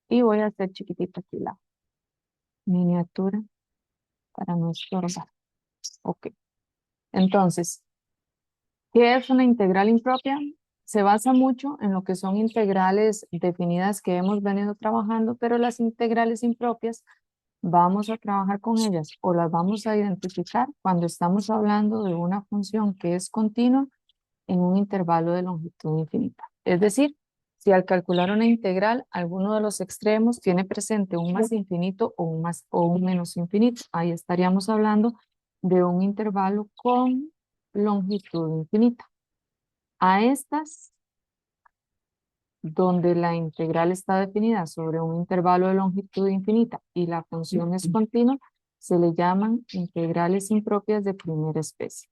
Y voy a hacer chiquitita aquí la miniatura para no estorbar. Ok. Entonces, ¿qué es una integral impropia? Se basa mucho en lo que son integrales definidas que hemos venido trabajando, pero las integrales impropias vamos a trabajar con ellas o las vamos a identificar cuando estamos hablando de una función que es continua en un intervalo de longitud infinita. Es decir, si al calcular una integral, alguno de los extremos tiene presente un más infinito o un más o un menos infinito, ahí estaríamos hablando de un intervalo con longitud infinita. A estas, donde la integral está definida sobre un intervalo de longitud infinita y la función es continua, se le llaman integrales impropias de primera especie.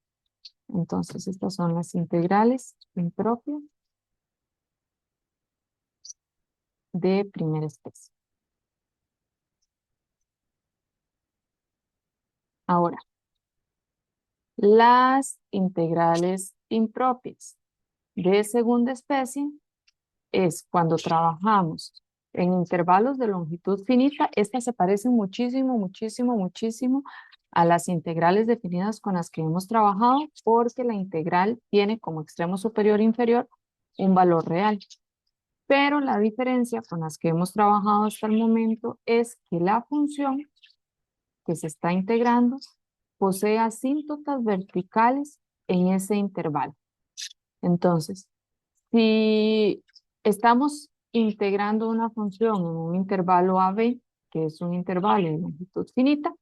Entonces, estas son las integrales impropias de primera especie. Ahora, las integrales impropias de segunda especie es cuando trabajamos en intervalos de longitud finita. Estas se parecen muchísimo, muchísimo, muchísimo a las integrales definidas con las que hemos trabajado, porque la integral tiene como extremo superior e inferior un valor real. Pero la diferencia con las que hemos trabajado hasta el momento es que la función que se está integrando posee asíntotas verticales en ese intervalo. Entonces, si estamos integrando una función en un intervalo AB, que es un intervalo de longitud finita,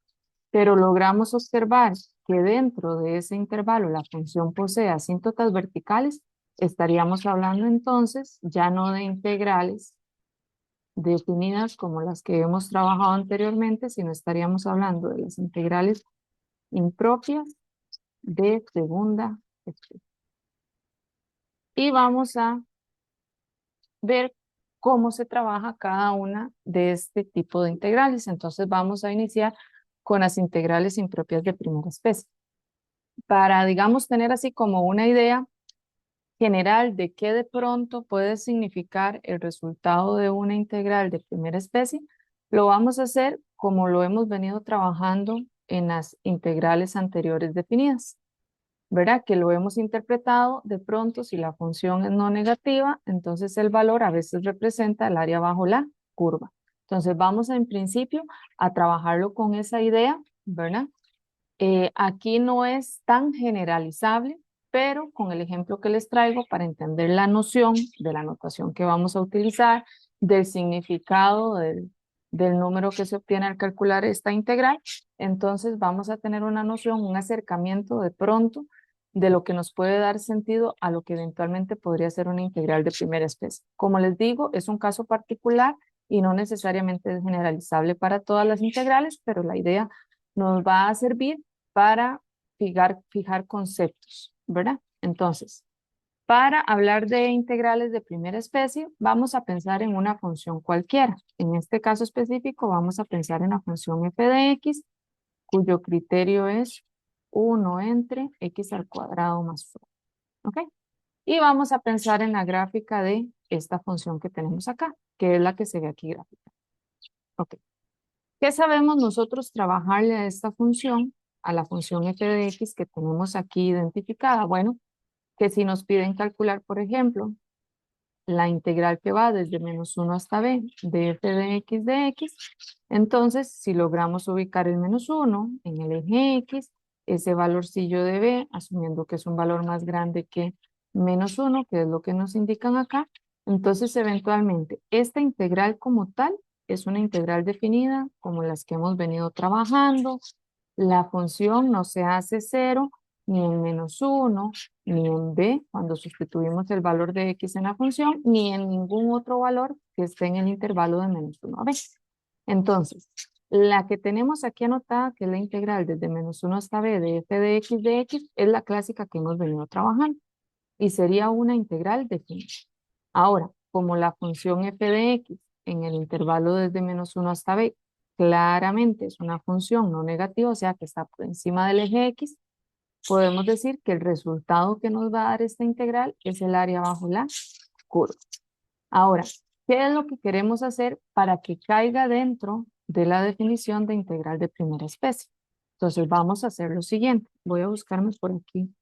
pero logramos observar que dentro de ese intervalo la función posee asíntotas verticales, estaríamos hablando entonces ya no de integrales definidas como las que hemos trabajado anteriormente, sino estaríamos hablando de las integrales impropias de segunda especie. Y vamos a ver cómo se trabaja cada una de este tipo de integrales. Entonces vamos a iniciar con las integrales impropias de primera especie. Para, digamos, tener así como una idea general de qué de pronto puede significar el resultado de una integral de primera especie, lo vamos a hacer como lo hemos venido trabajando en las integrales anteriores definidas. ¿Verdad? Que lo hemos interpretado de pronto, si la función es no negativa, entonces el valor a veces representa el área bajo la curva. Entonces vamos en principio a trabajarlo con esa idea, ¿verdad? Aquí no es tan generalizable, pero con el ejemplo que les traigo para entender la noción de la notación que vamos a utilizar, del significado del número que se obtiene al calcular esta integral, entonces vamos a tener una noción, un acercamiento de pronto de lo que nos puede dar sentido a lo que eventualmente podría ser una integral de primera especie. Como les digo, es un caso particular y no necesariamente es generalizable para todas las integrales, pero la idea nos va a servir para fijar conceptos, ¿verdad? Entonces, para hablar de integrales de primera especie, vamos a pensar en una función cualquiera. En este caso específico, vamos a pensar en la función f de x, cuyo criterio es 1 entre x al cuadrado más 1. ¿Ok? Y vamos a pensar en la gráfica de esta función que tenemos acá, que es la que se ve aquí gráfica. Ok. ¿Qué sabemos nosotros trabajarle a esta función, a la función f de x que tenemos aquí identificada? Bueno, que si nos piden calcular, por ejemplo, la integral que va desde -1 hasta b de f de x, entonces si logramos ubicar el -1 en el eje x, ese valorcillo de b, asumiendo que es un valor más grande que -1, que es lo que nos indican acá, entonces eventualmente esta integral como tal es una integral definida como las que hemos venido trabajando. La función no se hace cero ni en -1, ni en b, cuando sustituimos el valor de x en la función, ni en ningún otro valor que esté en el intervalo de -1 a b. Entonces, la que tenemos aquí anotada, que es la integral desde -1 hasta b de f de x, es la clásica que hemos venido trabajando y sería una integral definida. Ahora, como la función f de x en el intervalo desde -1 hasta b claramente es una función no negativa, o sea que está por encima del eje x, podemos decir que el resultado que nos va a dar esta integral es el área bajo la curva. Ahora, ¿Qué es lo que queremos hacer para que caiga dentro de la definición de integral de primera especie? Entonces vamos a hacer lo siguiente. Voy a buscarme por aquí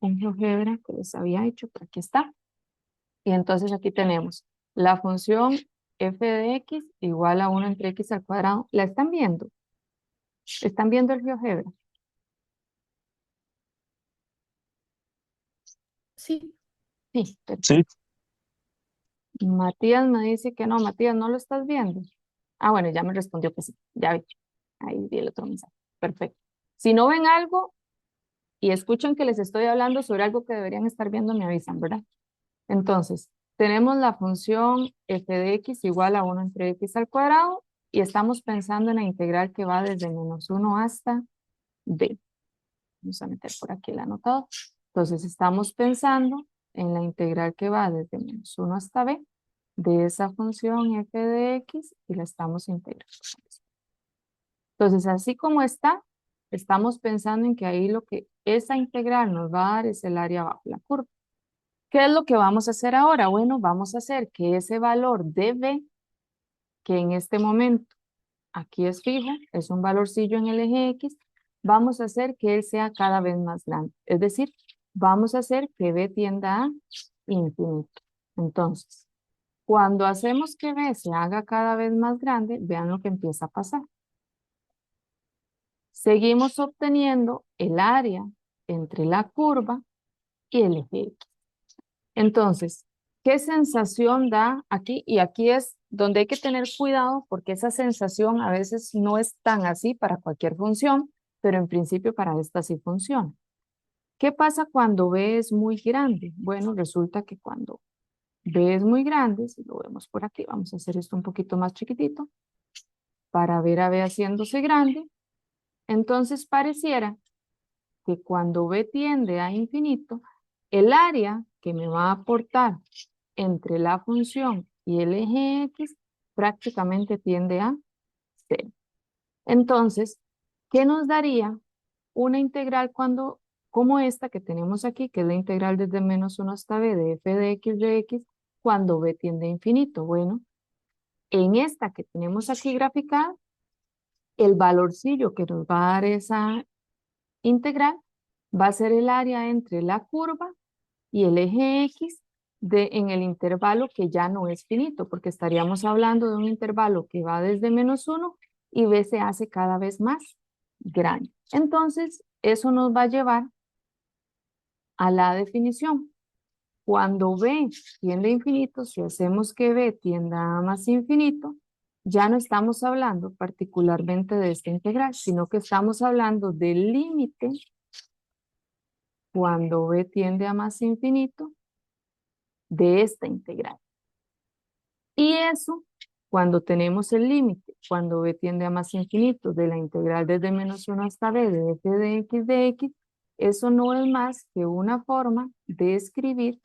un GeoGebra que les había hecho, por aquí está. Y entonces aquí tenemos la función f de x igual a 1 entre x al cuadrado. ¿La están viendo? ¿Están viendo el GeoGebra? Sí, Sí, Sí, perfecto. Matías me dice que no. Matías, ¿no lo estás viendo? Ah, bueno, ya me respondió que sí. Ya vi. Ahí vi el otro mensaje. Perfecto. Si no ven algo y escuchan que les estoy hablando sobre algo que deberían estar viendo, me avisan, ¿verdad? Entonces, tenemos la función f de x igual a 1 entre x al cuadrado y estamos pensando en la integral que va desde -1 hasta b. Vamos a meter por aquí el anotado. Entonces, estamos pensando en la integral que va desde -1 hasta b de esa función f de x y la estamos integrando. Entonces, así como está, estamos pensando en que ahí lo que esa integral nos va a dar es el área bajo la curva. ¿Qué es lo que vamos a hacer ahora? Bueno, vamos a hacer que ese valor de b, que en este momento aquí es fijo, es un valorcillo en el eje X, vamos a hacer que él sea cada vez más grande. Es decir, vamos a hacer que b tienda a infinito. Entonces, cuando hacemos que b se haga cada vez más grande, vean lo que empieza a pasar. Seguimos obteniendo el área entre la curva y el eje X. Entonces, ¿qué sensación da aquí? Y aquí es donde hay que tener cuidado porque esa sensación a veces no es tan así para cualquier función, pero en principio para esta sí funciona. ¿Qué pasa cuando B es muy grande? Bueno, resulta que cuando B es muy grande, si lo vemos por aquí, vamos a hacer esto un poquito más chiquitito para ver a B haciéndose grande. Entonces pareciera que cuando B tiende a infinito, el área que me va a aportar entre la función y el eje X prácticamente tiende a cero. Entonces, ¿qué nos daría una integral cuando, como esta que tenemos aquí, que es la integral desde -1 hasta b de f de x, cuando b tiende a infinito? Bueno, en esta que tenemos aquí graficada, el valorcillo que nos va a dar esa integral va a ser el área entre la curva y el eje X en el intervalo que ya no es finito, porque estaríamos hablando de un intervalo que va desde -1 y B se hace cada vez más grande. Entonces, eso nos va a llevar a la definición. Cuando B tiende a infinito, si hacemos que B tienda a más infinito, ya no estamos hablando particularmente de esta integral, sino que estamos hablando del límite cuando B tiende a más infinito de esta integral. Y eso, cuando tenemos el límite, cuando b tiende a más infinito de la integral desde -1 hasta b de f de x, eso no es más que una forma de escribir,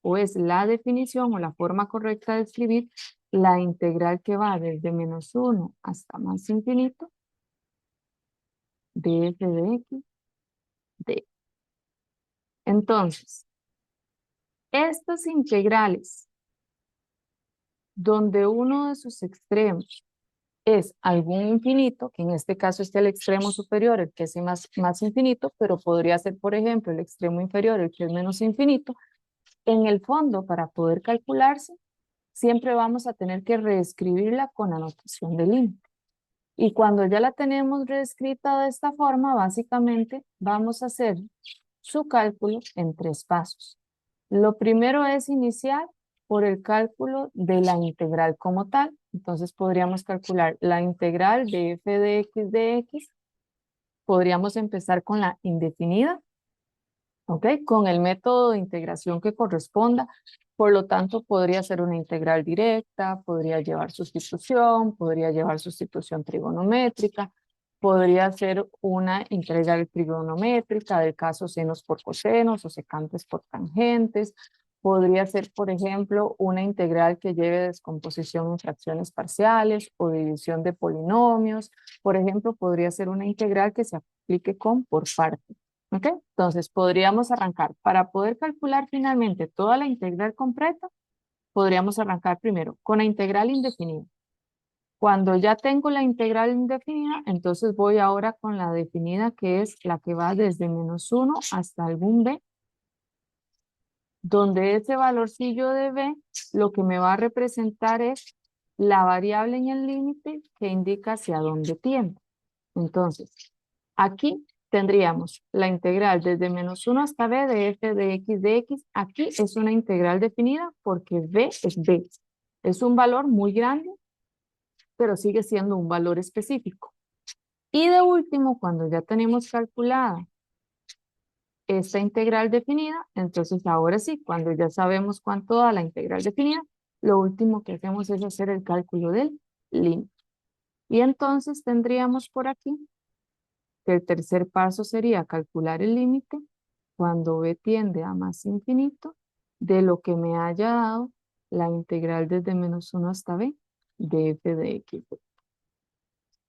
o es la definición o la forma correcta de escribir la integral que va desde -1 hasta más infinito de f de x de. Entonces, estas integrales donde uno de sus extremos es algún infinito, que en este caso es el extremo superior, el que es más infinito, pero podría ser, por ejemplo, el extremo inferior, el que es menos infinito. En el fondo, para poder calcularse, siempre vamos a tener que reescribirla con anotación de límite. Y cuando ya la tenemos reescrita de esta forma, básicamente vamos a hacer su cálculo en 3 pasos. Lo primero es iniciar por el cálculo de la integral como tal. Entonces podríamos calcular la integral de f de x. Podríamos empezar con la indefinida, ¿ok? Con el método de integración que corresponda. Por lo tanto, podría ser una integral directa, podría llevar sustitución trigonométrica, podría ser una integral trigonométrica del caso senos por cosenos o secantes por tangentes. Podría ser, por ejemplo, una integral que lleve descomposición en fracciones parciales o división de polinomios. Por ejemplo, podría ser una integral que se aplique con por partes. ¿Ok? Entonces podríamos arrancar para poder calcular finalmente toda la integral completa. podríamos arrancar primero con la integral indefinida. Cuando ya tengo la integral indefinida, entonces voy ahora con la definida, que es la que va desde -1 hasta algún b, donde ese valorcillo de b lo que me va a representar es la variable en el límite que indica hacia dónde tiende. Entonces, aquí tendríamos la integral desde -1 hasta b de f de x de x. Aquí es una integral definida porque b es b. Es un valor muy grande, pero sigue siendo un valor específico. Y de último, cuando ya tenemos calculada esta integral definida, entonces ahora sí, cuando ya sabemos cuánto da la integral definida, lo último que hacemos es hacer el cálculo del límite. Y entonces tendríamos por aquí que el tercer paso sería calcular el límite cuando b tiende a más infinito de lo que me haya dado la integral desde -1 hasta b de f de x.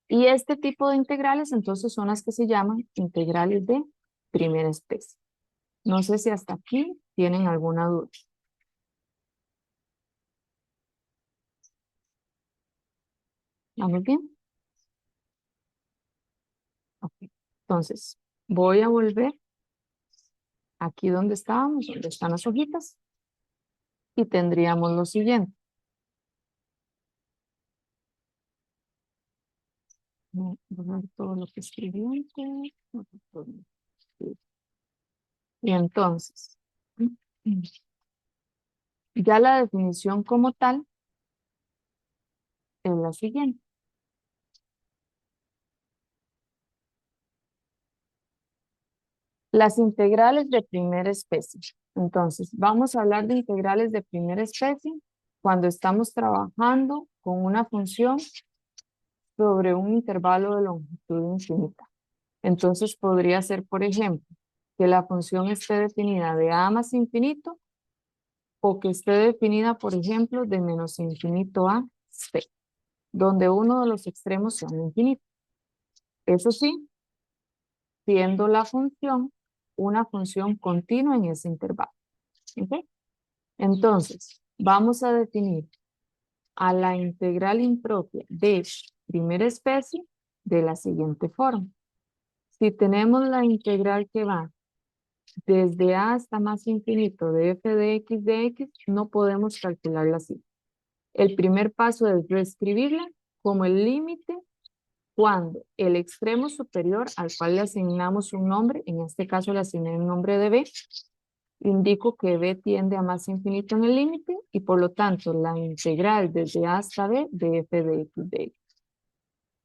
Y este tipo de integrales entonces son las que se llaman integrales de primera especie. No sé si hasta aquí tienen alguna duda. ¿Vamos bien? Ok. Entonces, voy a volver aquí donde estábamos, donde están las hojitas, y tendríamos lo siguiente. Voy a borrar todo lo que escribí antes. Y entonces, ya la definición como tal es la siguiente. Las integrales de primera especie. Entonces, vamos a hablar de integrales de primera especie cuando estamos trabajando con una función sobre un intervalo de longitud infinita. Entonces, podría ser, por ejemplo, que la función esté definida de a más infinito o que esté definida, por ejemplo, de menos infinito a c, donde uno de los extremos sea un infinito. Eso sí, siendo la función una función continua en ese intervalo. ¿Ok? Entonces, vamos a definir a la integral impropia de primera especie de la siguiente forma. Si tenemos la integral que va desde a hasta más infinito de f de x, no podemos calcularla así. El primer paso es reescribirla como el límite cuando el extremo superior al cual le asignamos un nombre, en este caso le asigné el nombre de b, indico que b tiende a más infinito en el límite y por lo tanto la integral desde a hasta b de f de x de x.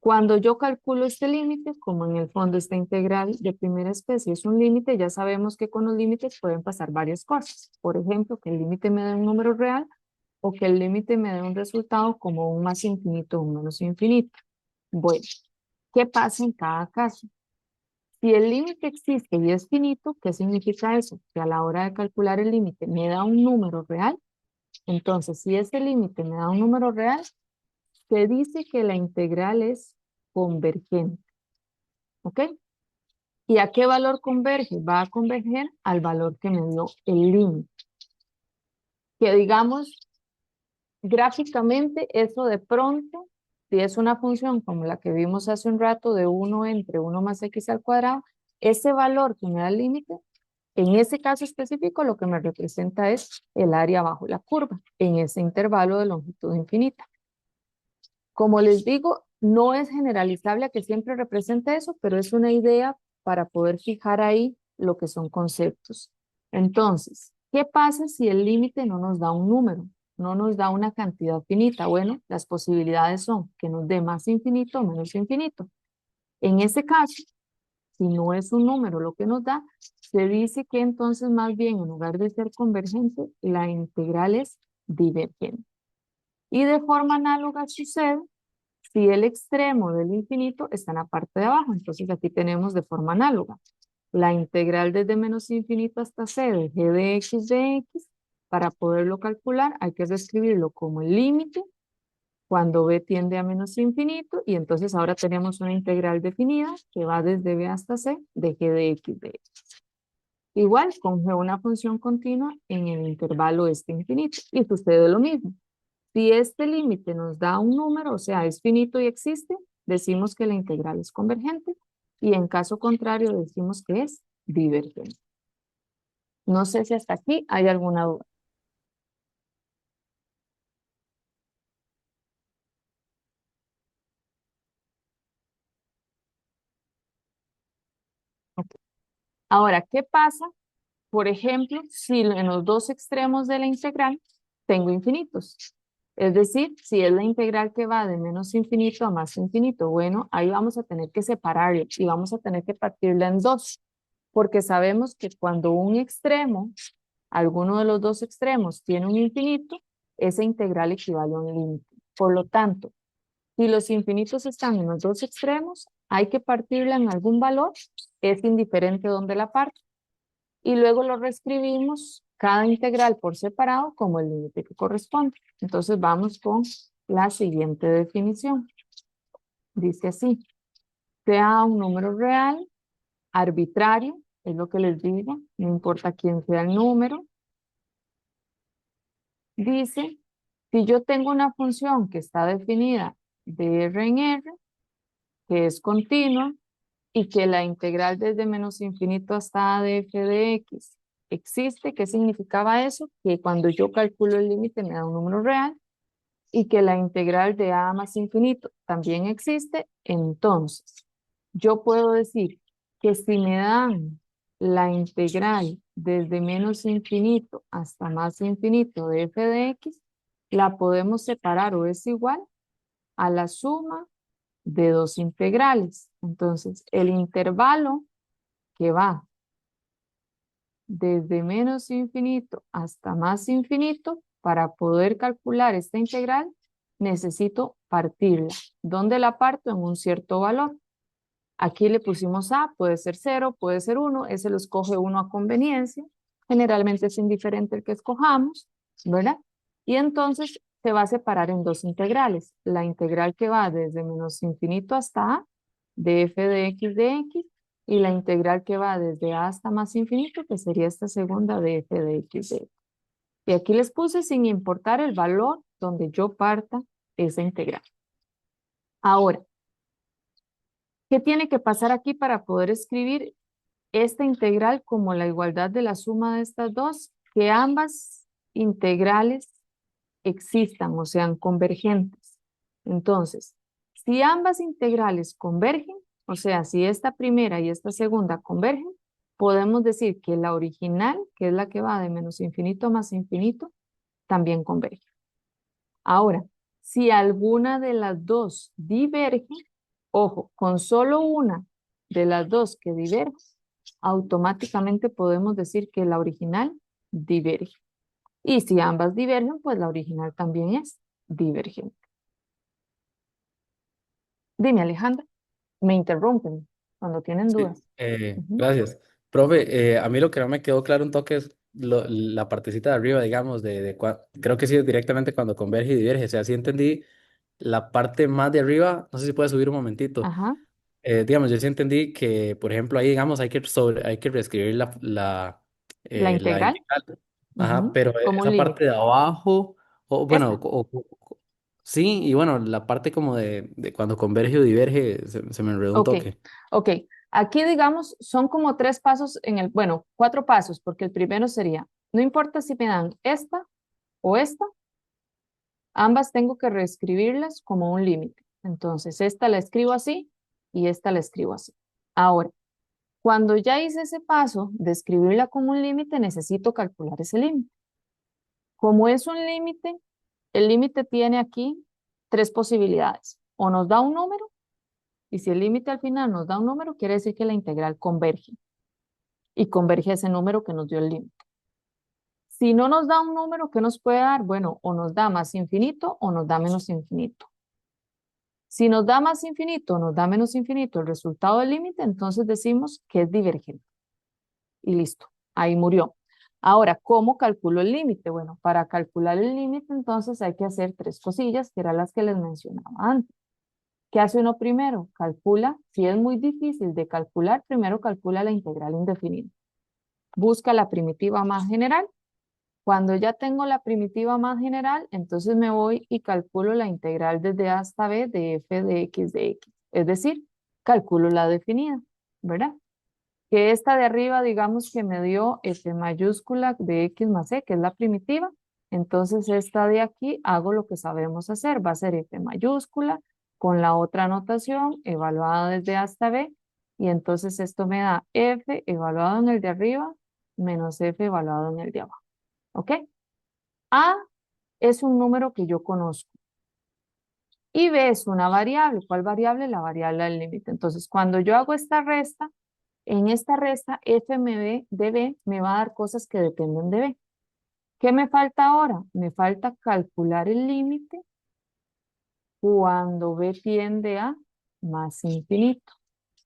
Cuando yo calculo este límite, como en el fondo esta integral de primera especie es un límite, ya sabemos que con los límites pueden pasar varias cosas. Por ejemplo, que el límite me dé un número real o que el límite me dé un resultado como un más infinito o un menos infinito. Bueno, ¿qué pasa en cada caso? Si el límite existe y es finito, ¿qué significa eso? Que a la hora de calcular el límite me da un número real. Entonces, si ese límite me da un número real, se dice que la integral es convergente. ¿Ok? ¿Y a qué valor converge? Va a converger al valor que me dio el límite. Que digamos, gráficamente, eso de pronto, si es una función como la que vimos hace un rato de 1 entre 1 más x al cuadrado, ese valor que me da el límite, en ese caso específico, lo que me representa es el área bajo la curva, en ese intervalo de longitud infinita. Como les digo, no es generalizable a que siempre represente eso, pero es una idea para poder fijar ahí lo que son conceptos. Entonces, ¿qué pasa si el límite no nos da un número? No nos da una cantidad finita. Bueno, las posibilidades son que nos dé más infinito o menos infinito. En ese caso, si no es un número lo que nos da, se dice que entonces más bien en lugar de ser convergente, la integral es divergente. Y de forma análoga sucede si el extremo del infinito está en la parte de abajo. Entonces aquí tenemos de forma análoga la integral desde menos infinito hasta c de g de x. Para poderlo calcular hay que reescribirlo como el límite cuando b tiende a menos infinito y entonces ahora tenemos una integral definida que va desde b hasta c de g de x. Igual, coge una función continua en el intervalo este infinito y sucede lo mismo. Si este límite nos da un número, o sea, es finito y existe, decimos que la integral es convergente y en caso contrario decimos que es divergente. No sé si hasta aquí hay alguna duda. Ok. Ahora, ¿qué pasa? Por ejemplo, si en los dos extremos de la integral tengo infinitos. Es decir, si es la integral que va de menos infinito a más infinito, bueno, ahí vamos a tener que separarlo y vamos a tener que partirla en dos, porque sabemos que cuando un extremo, alguno de los dos extremos tiene un infinito, esa integral equivale a un límite. Por lo tanto, si los infinitos están en los dos extremos, hay que partirla en algún valor, es indiferente dónde la parte y luego lo reescribimos cada integral por separado como el límite que corresponde. Entonces vamos con la siguiente definición. Dice así, sea un número real, arbitrario, es lo que les digo, no importa quién sea el número. Dice, si yo tengo una función que está definida de R en R, que es continua, y que la integral desde menos infinito hasta a de f de x existe. ¿Qué significaba eso? Que cuando yo calculo el límite me da un número real y que la integral de a más infinito también existe. Entonces, yo puedo decir que si me dan la integral desde menos infinito hasta más infinito de f de x, la podemos separar o es igual a la suma de dos integrales. Entonces, el intervalo que va desde menos infinito hasta más infinito, para poder calcular esta integral, necesito partirla. ¿Dónde la parto? En un cierto valor. Aquí le pusimos a, puede ser 0, puede ser 1, ese lo escoge uno a conveniencia. Generalmente es indiferente el que escojamos, ¿verdad? Y entonces se va a separar en dos integrales. La integral que va desde menos infinito hasta a, de f de x, y la integral que va desde a hasta más infinito, que sería esta segunda de f de x de x. Y aquí les puse sin importar el valor donde yo parta esa integral. Ahora, ¿qué tiene que pasar aquí para poder escribir esta integral como la igualdad de la suma de estas dos? Que ambas integrales existan o sean convergentes. Entonces, si ambas integrales convergen, o sea, si esta primera y esta segunda convergen, podemos decir que la original, que es la que va de menos infinito a más infinito, también converge. Ahora, si alguna de las dos diverge, ojo, con solo una de las dos que diverge, automáticamente podemos decir que la original diverge. Y si ambas divergen, pues la original también es divergente. Dime, Alejandra, me interrumpen cuando tienen Sí, dudas. Ujú. gracias. Profe, a mí lo que no me quedó claro un toque es la partecita de arriba, digamos, creo que sí es directamente cuando converge y diverge. O sea, sí entendí la parte más de arriba, no sé si puede subir un momentito. Ajá, Digamos, yo sí entendí que, por ejemplo, ahí, digamos, hay que reescribir la la integral, integral. Ajá, ujú, pero como un esa límite. parte de abajo, o bueno, Esta, sí, y bueno, la parte como de cuando converge o diverge, se me enredó un ok, toque. ok. Aquí, digamos, son como tres pasos en el, bueno, cuatro pasos, porque el primero sería, no importa si me dan esta o esta, ambas tengo que reescribirlas como un límite. Entonces, esta la escribo así y esta la escribo así. Ahora, cuando ya hice ese paso de escribirla como un límite, necesito calcular ese límite. Como es un límite, el límite tiene aquí tres posibilidades. O nos da un número, y si el límite al final nos da un número, quiere decir que la integral converge, y converge a ese número que nos dio el límite. Si no nos da un número, ¿qué nos puede dar? Bueno, o nos da más infinito o nos da menos infinito. Si nos da más infinito o nos da menos infinito el resultado del límite, entonces decimos que es divergente. Y listo, ahí murió. Ahora, ¿cómo calculo el límite? Bueno, para calcular el límite, entonces hay que hacer tres cosillas, que eran las que les mencionaba antes. ¿Qué hace uno primero? Calcula, si es muy difícil de calcular, primero calcula la integral indefinida. busca la primitiva más general. Cuando ya tengo la primitiva más general, entonces me voy y calculo la integral desde A hasta B de f de x de x. Es decir, calculo la definida, ¿verdad? Que esta de arriba, digamos que me dio f mayúscula de x más e, que es la primitiva. Entonces esta de aquí hago lo que sabemos hacer. Va a ser f mayúscula con la otra notación evaluada desde A hasta B. Y entonces esto me da f evaluado en el de arriba menos f evaluado en el de abajo. ¿Ok? A es un número que yo conozco. Y B es una variable. ¿Cuál variable? La variable del límite. Entonces, cuando yo hago esta resta, en esta resta de B me va a dar cosas que dependen de B. ¿Qué me falta ahora? Me falta calcular el límite cuando B tiende a más infinito.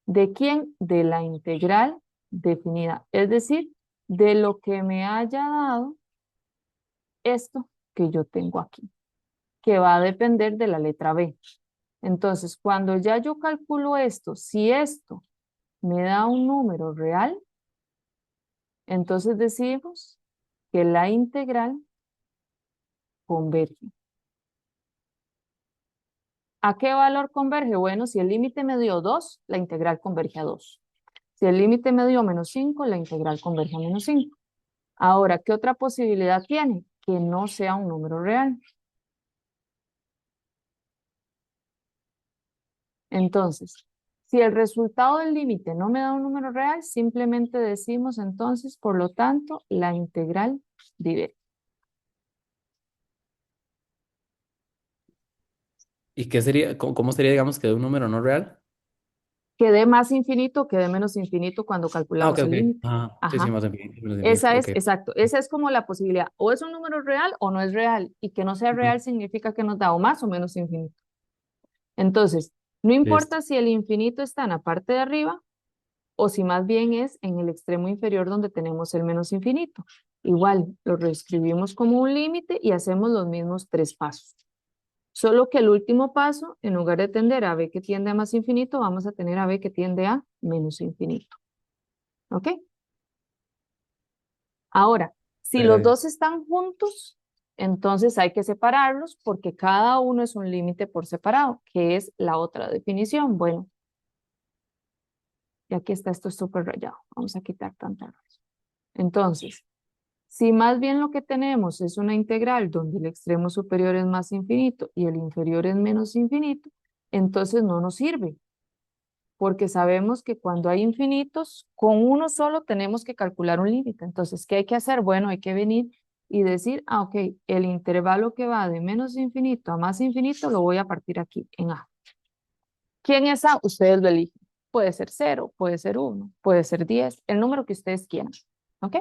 ¿De quién? De la integral definida. Es decir, de lo que me haya dado esto que yo tengo aquí, que va a depender de la letra B. Entonces, cuando ya yo calculo esto, si esto me da un número real, entonces decimos que la integral converge. ¿A qué valor converge? Bueno, si el límite me dio 2, la integral converge a 2. Si el límite me dio menos 5, la integral converge a menos 5. Ahora, ¿qué otra posibilidad tiene? Que no sea un número real. Entonces, si el resultado del límite no me da un número real, simplemente decimos entonces, por lo tanto, la integral diverge. ¿Y qué sería, cómo sería, digamos, que de un número no real? Que dé más infinito, que dé menos infinito cuando Ah, ok, calculamos el ok. límite. Ah, sí, sí, Ajá. más infinito, menos infinito. Esa Ok. es, exacto, esa es como la posibilidad. O es un número real o no es real. Y que no sea Ujú. real significa que nos da o más o menos infinito. Entonces, no Listo. importa si el infinito está en la parte de arriba o si más bien es en el extremo inferior donde tenemos el menos infinito. Igual, lo reescribimos como un límite y hacemos los mismos 3 pasos. Solo que el último paso, en lugar de tender a b que tiende a más infinito, vamos a tener a b que tiende a menos infinito. ¿Ok? Ahora, si los Breve. dos están juntos, entonces hay que separarlos porque cada uno es un límite por separado, que es la otra definición. Bueno, y aquí está esto súper rayado. Vamos a quitar tanta raya. Entonces, si más bien lo que tenemos es una integral donde el extremo superior es más infinito y el inferior es menos infinito, entonces no nos sirve, porque sabemos que cuando hay infinitos, con uno solo tenemos que calcular un límite. Entonces, ¿qué hay que hacer? Bueno, hay que venir y decir, ok, el intervalo que va de menos infinito a más infinito lo voy a partir aquí en A. ¿Quién es A? Ustedes lo eligen. Puede ser 0, puede ser 1, puede ser 10, el número que ustedes quieran. ¿Ok?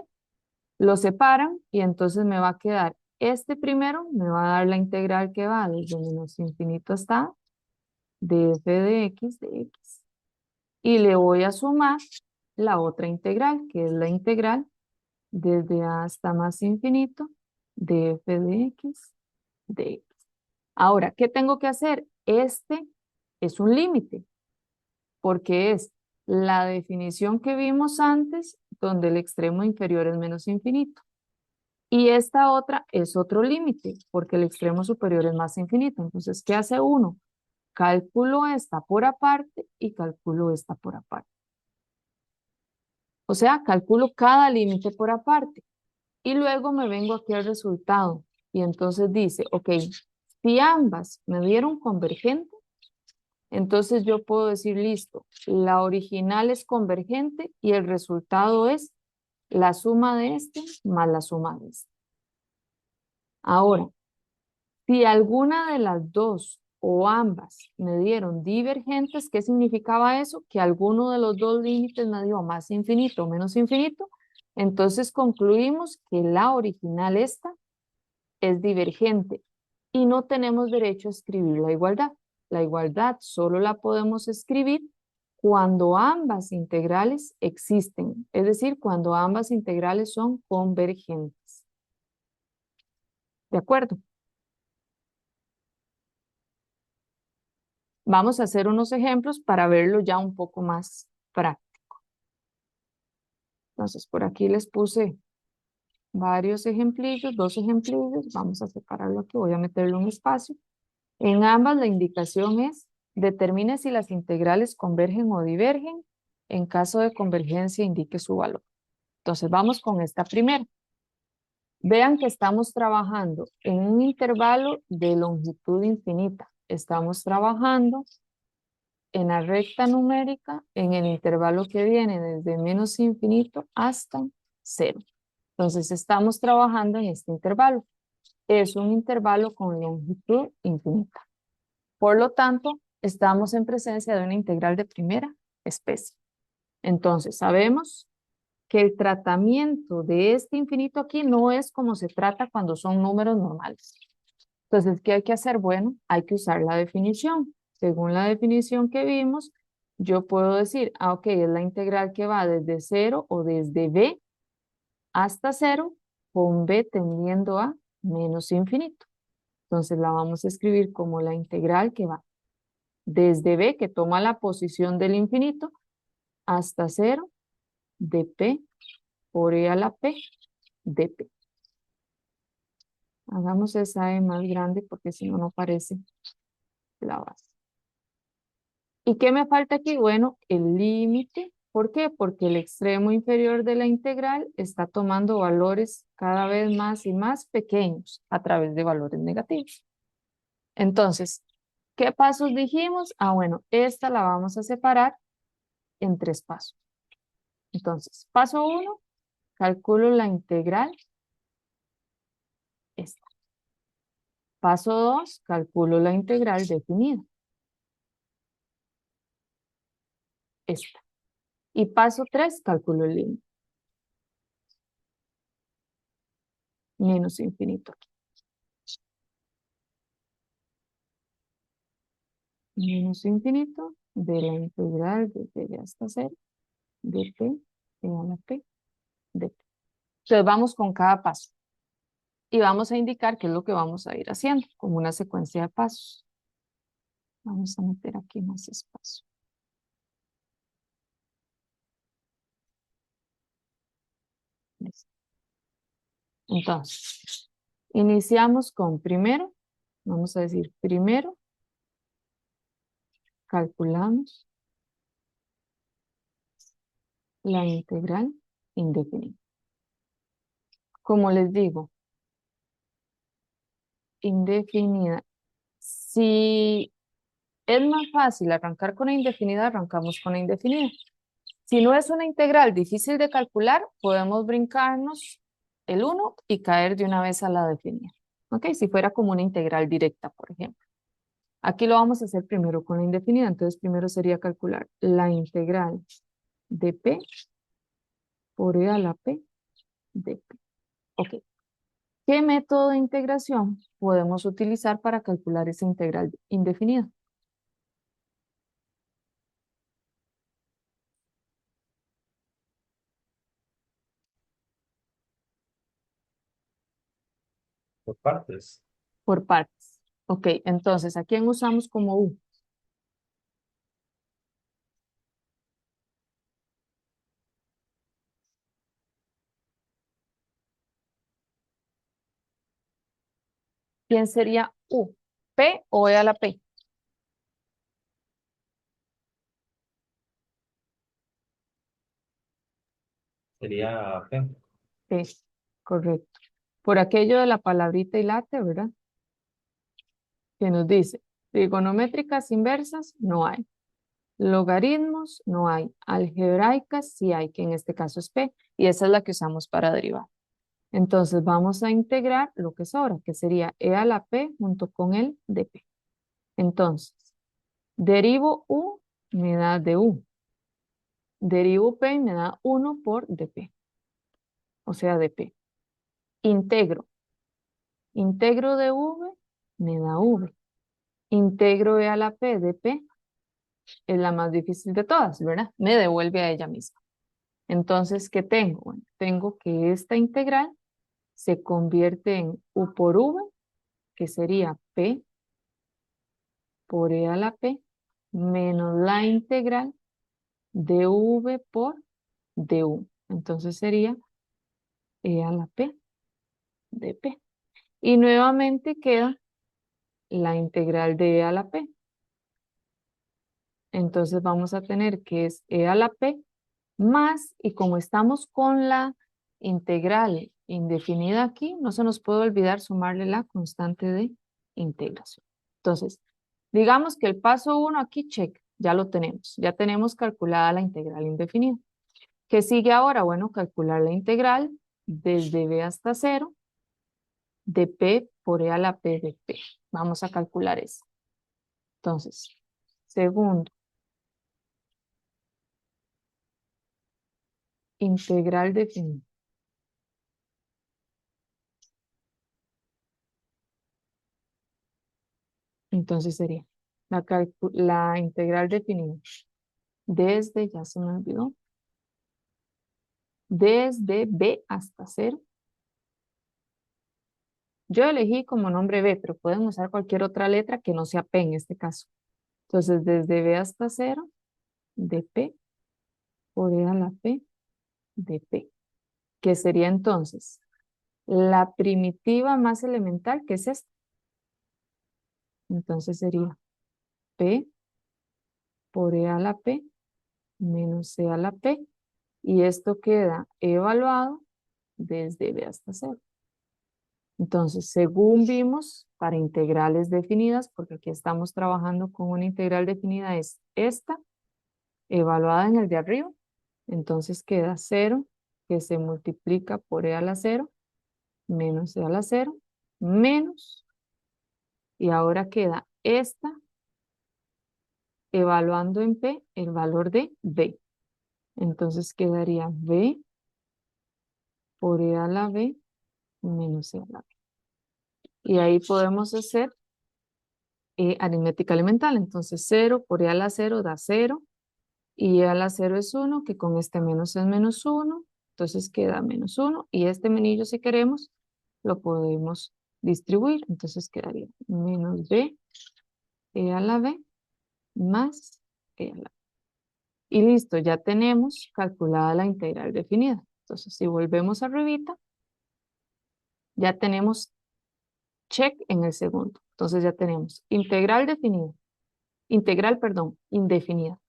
Lo separan y entonces me va a quedar este primero, me va a dar la integral que va desde menos infinito hasta A, de f de x. Y le voy a sumar la otra integral, que es la integral desde A hasta más infinito de f de x. Ahora, ¿qué tengo que hacer? Este es un límite, porque es la definición que vimos antes, donde el extremo inferior es menos infinito. Y esta otra es otro límite, porque el extremo superior es más infinito. Entonces, ¿qué hace uno? Calculo esta por aparte y calculo esta por aparte. O sea, calculo cada límite por aparte. Y luego me vengo aquí al resultado. Y entonces dice, ok, si ambas me dieron convergente, entonces yo puedo decir, listo, la original es convergente y el resultado es la suma de este más la suma de este. Ahora, si alguna de las dos o ambas me dieron divergentes, ¿qué significaba eso? Que alguno de los dos límites me dio más infinito o menos infinito. Entonces concluimos que la original esta es divergente y no tenemos derecho a escribir la igualdad. La igualdad solo la podemos escribir cuando ambas integrales existen, es decir, cuando ambas integrales son convergentes. ¿De acuerdo? Vamos a hacer unos ejemplos para verlo ya un poco más práctico. Entonces, por aquí les puse varios ejemplillos, 2 ejemplillos. Vamos a separarlo aquí, voy a meterle un espacio. En ambas la indicación es, determine si las integrales convergen o divergen. En caso de convergencia, indique su valor. Entonces, vamos con esta primera. Vean que estamos trabajando en un intervalo de longitud infinita. Estamos trabajando en la recta numérica en el intervalo que viene desde menos infinito hasta 0. Entonces estamos trabajando en este intervalo. Es un intervalo con longitud infinita. Por lo tanto, estamos en presencia de una integral de primera especie. Entonces sabemos que el tratamiento de este infinito aquí no es como se trata cuando son números normales. Entonces, ¿qué hay que hacer? Bueno, hay que usar la definición. Según la definición que vimos, yo puedo decir, ok, es la integral que va desde 0 o desde b hasta 0 con b tendiendo a menos infinito. Entonces la vamos a escribir como la integral que va desde b, que toma la posición del infinito, hasta 0 de p por e a la p de p. Hagamos esa e más grande porque si no, no parece la base. ¿Y qué me falta aquí? Bueno, el límite. ¿Por qué? Porque el extremo inferior de la integral está tomando valores cada vez más y más pequeños a través de valores negativos. Entonces, ¿qué pasos dijimos? Ah, bueno, esta la vamos a separar en 3 pasos. Entonces, paso 1, calculo la integral. Esta. Paso 2, calculo la integral definida. Esta. Y paso 3, calculo el límite. Menos infinito aquí. Menos infinito de la integral de p hasta 0 de p e a la p de p. Entonces vamos con cada paso y vamos a indicar qué es lo que vamos a ir haciendo, como una secuencia de pasos. Vamos a meter aquí más espacio. Listo. Entonces, iniciamos con primero, vamos a decir primero, calculamos la integral indefinida. Como les digo, indefinida. Si es más fácil arrancar con la indefinida, arrancamos con la indefinida. Si no es una integral difícil de calcular, podemos brincarnos el 1 y caer de una vez a la definida. ¿Ok? Si fuera como una integral directa, por ejemplo. Aquí lo vamos a hacer primero con la indefinida. Entonces, primero sería calcular la integral de p por e a la p de p. Ok. ¿Qué método de integración podemos utilizar para calcular esa integral indefinida? Por partes. Por partes. Ok, entonces, ¿a quién usamos como u? ¿Quién sería u? ¿P o e a la p? Sería P. P, correcto. Por aquello de la palabrita y late, ¿verdad? Que nos dice, trigonométricas inversas, no hay. Logaritmos, no hay. Algebraicas, sí hay, que en este caso es P, y esa es la que usamos para derivar. Entonces vamos a integrar lo que sobra, que sería e a la p junto con el de p. Entonces, derivo u, me da du. Derivo p, me da 1 por dp, o sea, dp. Integro. Integro de v, me da v. Integro e a la p de p, es la más difícil de todas, ¿verdad? Me devuelve a ella misma. Entonces, ¿qué tengo? Bueno, tengo que esta integral se convierte en u por v, que sería p por e a la p, menos la integral de v por du. Entonces sería e a la p de p. Y nuevamente queda la integral de e a la p. Entonces vamos a tener que es e a la p más, y como estamos con la integral indefinida aquí, no se nos puede olvidar sumarle la constante de integración. Entonces, digamos que el paso 1 aquí, check, ya lo tenemos. Ya tenemos calculada la integral indefinida. ¿Qué sigue ahora? Bueno, calcular la integral desde b hasta 0 de p por e a la p de p. Vamos a calcular eso. Entonces, segundo, integral definida. Entonces sería la integral definida desde, ya se me olvidó, desde b hasta 0. Yo elegí como nombre b, pero pueden usar cualquier otra letra que no sea p en este caso. Entonces, desde b hasta 0 de p por e a la p de p, que sería entonces la primitiva más elemental, que es esta. Entonces sería p por e a la p menos c a la p, y esto queda evaluado desde b hasta 0. Entonces, según vimos, para integrales definidas, porque aquí estamos trabajando con una integral definida, es esta, evaluada en el de arriba. Entonces queda 0, que se multiplica por e a la 0, menos e a la 0, menos, y ahora queda esta, evaluando en p el valor de b. Entonces quedaría b por e a la b menos e a la b. Y ahí podemos hacer aritmética elemental. Entonces 0 por e a la 0 da 0. Y e a la 0 es 1, que con este menos es menos 1. Entonces queda menos 1. Y este menillo, si queremos, lo podemos distribuir. Entonces quedaría menos b e a la b más e a la b. Y listo, ya tenemos calculada la integral definida. Entonces, si volvemos arribita, ya tenemos check en el segundo. Entonces ya tenemos integral definida. Integral, perdón, indefinida.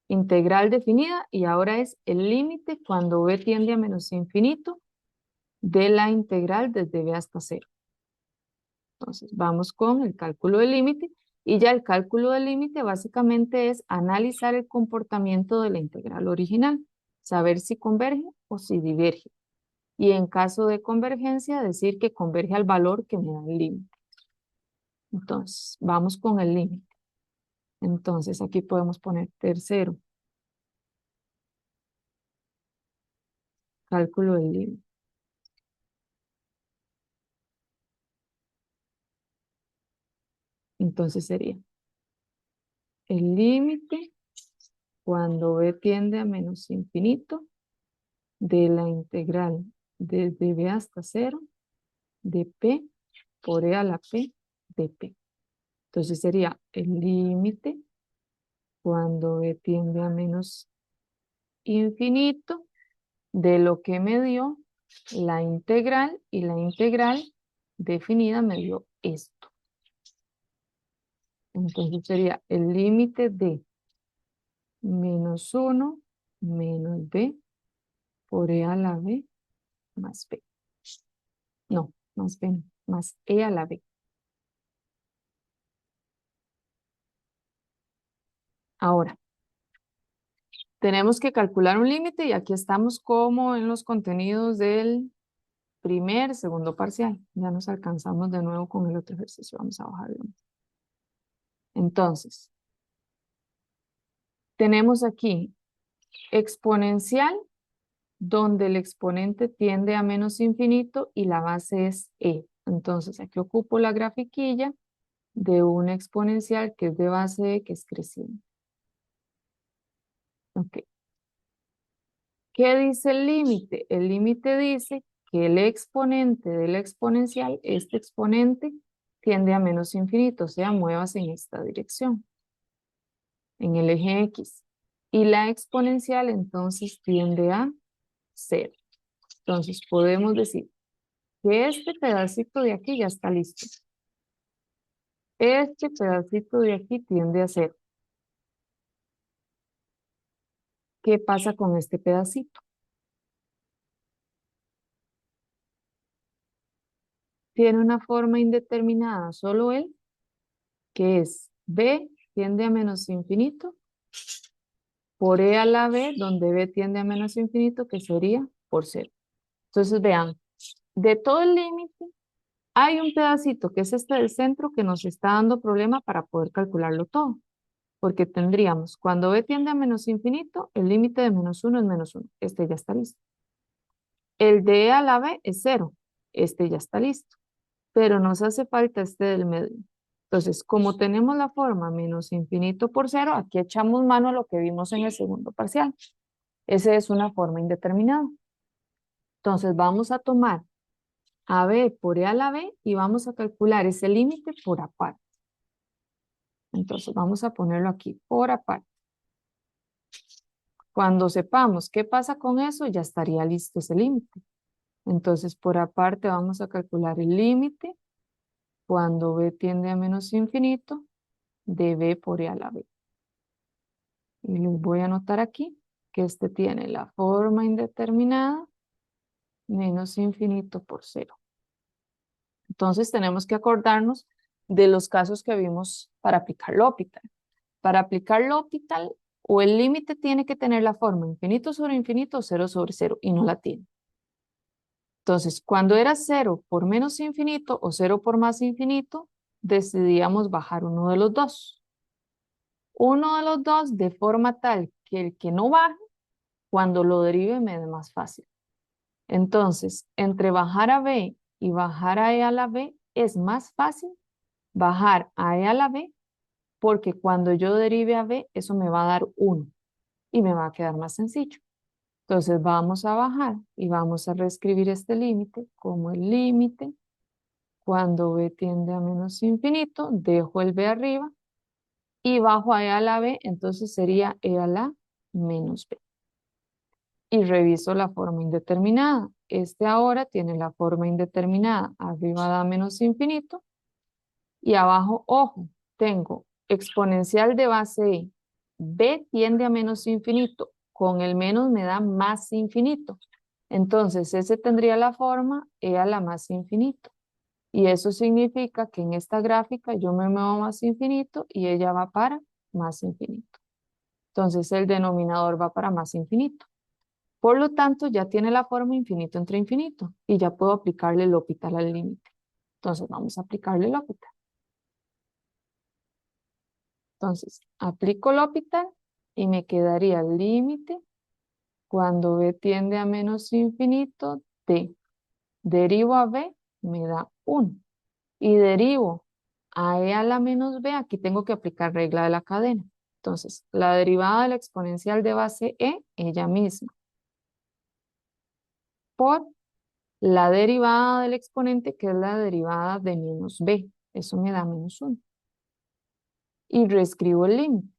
Integral definida, y ahora es el límite cuando b tiende a menos infinito de la integral desde b hasta 0. Entonces vamos con el cálculo del límite, y ya el cálculo del límite básicamente es analizar el comportamiento de la integral original, saber si converge o si diverge, y en caso de convergencia decir que converge al valor que me da el límite. Entonces vamos con el límite. Entonces aquí podemos poner tercero, cálculo del límite. Entonces sería el límite cuando b tiende a menos infinito de la integral desde b hasta 0 de p por e a la p de p. Entonces sería el límite cuando b tiende a menos infinito de lo que me dio la integral, y la integral definida me dio esto. Entonces sería el límite de menos 1 menos b por e a la b más b. No, más b, no, más e a la b. Ahora, tenemos que calcular un límite, y aquí estamos como en los contenidos del segundo parcial. Ya nos alcanzamos de nuevo con el otro ejercicio. Vamos a bajarlo. Entonces, tenemos aquí exponencial, donde el exponente tiende a menos infinito y la base es e. Entonces, aquí ocupo la grafiquilla de una exponencial que es de base e, que es creciente. Ok. ¿Qué dice el límite? El límite dice que el exponente de la exponencial, este exponente, tiende a menos infinito, o sea, muévase en esta dirección, en el eje X. Y la exponencial entonces tiende a 0. Entonces podemos decir que este pedacito de aquí ya está listo. Este pedacito de aquí tiende a 0. ¿Qué pasa con este pedacito? Tiene una forma indeterminada, solo él, que es b tiende a menos infinito por e a la b, donde b tiende a menos infinito, que sería por 0. Entonces vean, de todo el límite, hay un pedacito que es este del centro que nos está dando problema para poder calcularlo todo. Porque tendríamos, cuando b tiende a menos infinito, el límite de menos 1 es menos 1. Este ya está listo. El de e a la b es 0. Este ya está listo. Pero nos hace falta este del medio. Entonces, como tenemos la forma menos infinito por 0, aquí echamos mano a lo que vimos en el segundo parcial. Esa es una forma indeterminada. Entonces, vamos a tomar a b por e a la b y vamos a calcular ese límite por aparte. Entonces, vamos a ponerlo aquí por aparte. Cuando sepamos qué pasa con eso, ya estaría listo ese límite. Entonces, por aparte vamos a calcular el límite cuando b tiende a menos infinito de b por e a la b. Y les voy a anotar aquí que este tiene la forma indeterminada menos infinito por 0. Entonces, tenemos que acordarnos de los casos que vimos para aplicar L'Hopital. Para aplicar L'Hopital, o el límite tiene que tener la forma infinito sobre infinito o 0 sobre 0, y no la tiene. Entonces, cuando era 0 por menos infinito o 0 por más infinito, decidíamos bajar uno de los dos. Uno de los dos de forma tal que el que no baje, cuando lo derive me dé más fácil. Entonces, entre bajar a b y bajar a e a la b, es más fácil bajar a e a la b, porque cuando yo derive a b, eso me va a dar 1 y me va a quedar más sencillo. Entonces vamos a bajar y vamos a reescribir este límite como el límite cuando b tiende a menos infinito, dejo el b arriba y bajo a e a la b, entonces sería e a la menos b. Y reviso la forma indeterminada. Este ahora tiene la forma indeterminada, arriba da menos infinito y abajo, ojo, tengo exponencial de base e. B tiende a menos infinito, con el menos me da más infinito. Entonces ese tendría la forma e a la más infinito. Y eso significa que en esta gráfica yo me muevo más infinito y ella va para más infinito. Entonces el denominador va para más infinito. Por lo tanto, ya tiene la forma infinito entre infinito y ya puedo aplicarle el L'Hopital al límite. Entonces vamos a aplicarle el L'Hopital. Entonces, aplico el L'Hopital y me quedaría el límite cuando b tiende a menos infinito de derivo a b me da 1 y derivo a e a la menos b, aquí tengo que aplicar regla de la cadena. Entonces, la derivada de la exponencial de base e, ella misma, por la derivada del exponente, que es la derivada de menos b. Eso me da menos 1. Y reescribo el límite.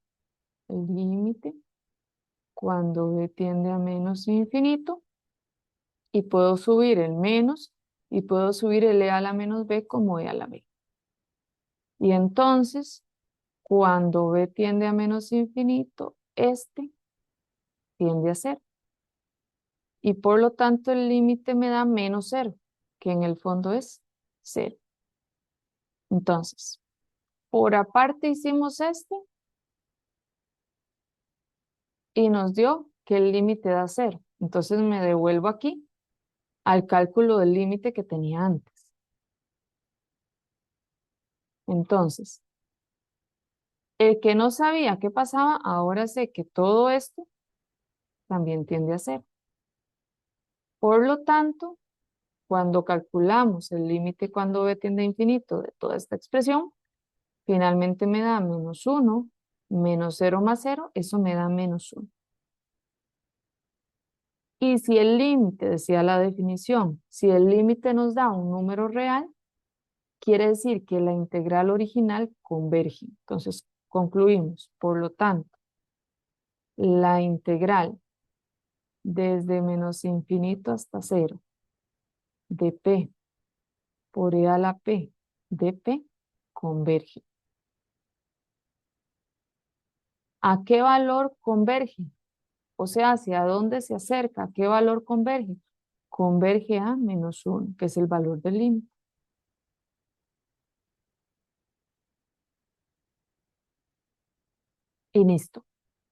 El límite cuando b tiende a menos infinito, y puedo subir el menos y puedo subir el e a la menos b como e a la b. Y entonces, cuando b tiende a menos infinito, este tiende a 0. Y por lo tanto el límite me da menos 0, que en el fondo es 0. Entonces, por aparte hicimos este y nos dio que el límite da 0. Entonces me devuelvo aquí al cálculo del límite que tenía antes. Entonces, el que no sabía qué pasaba, ahora sé que todo esto también tiende a 0. Por lo tanto, cuando calculamos el límite cuando b tiende a infinito de toda esta expresión, finalmente me da menos 1, menos 0 más 0, eso me da menos 1. Y si el límite, decía la definición, si el límite nos da un número real, quiere decir que la integral original converge. Entonces, concluimos, por lo tanto, la integral desde menos infinito hasta cero, de P por E a la P, de P, converge. ¿A qué valor converge? O sea, ¿hacia dónde se acerca? ¿A qué valor converge? Converge a menos 1, que es el valor del límite. Y listo.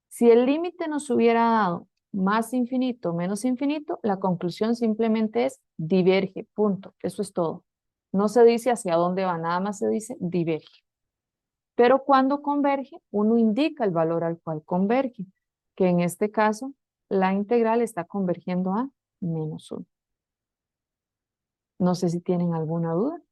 Si el límite nos hubiera dado más infinito, menos infinito, la conclusión simplemente es diverge, punto. Eso es todo. No se dice hacia dónde va, nada más se dice diverge. Pero cuando converge, uno indica el valor al cual converge, que en este caso la integral está convergiendo a menos 1. No sé si tienen alguna duda.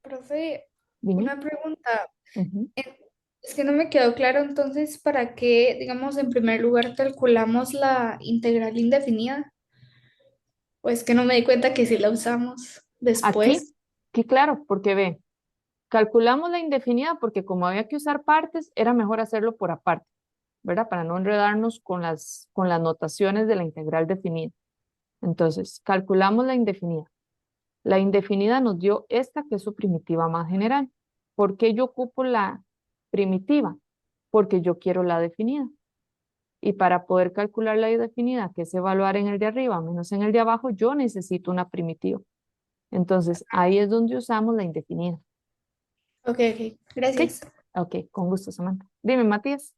Profe, Dime. una pregunta. Ujú. Eh, Es que no me quedó claro entonces para qué, digamos, en primer lugar calculamos la integral indefinida. Pues que no me di cuenta que sí la usamos Aquí, después. aquí claro, porque ve, calculamos la indefinida porque como había que usar partes, era mejor hacerlo por aparte, ¿verdad? Para no enredarnos con las notaciones de la integral definida. Entonces, calculamos la indefinida. La indefinida nos dio esta que es su primitiva más general. ¿Por qué yo ocupo la primitiva? Porque yo quiero la definida. Y para poder calcular la definida, que es evaluar en el de arriba menos en el de abajo, yo necesito una primitiva. Entonces, ahí es donde usamos la indefinida. Ok, ok, ¿Sí? gracias. Ok, con gusto, Samantha. Dime, Matías.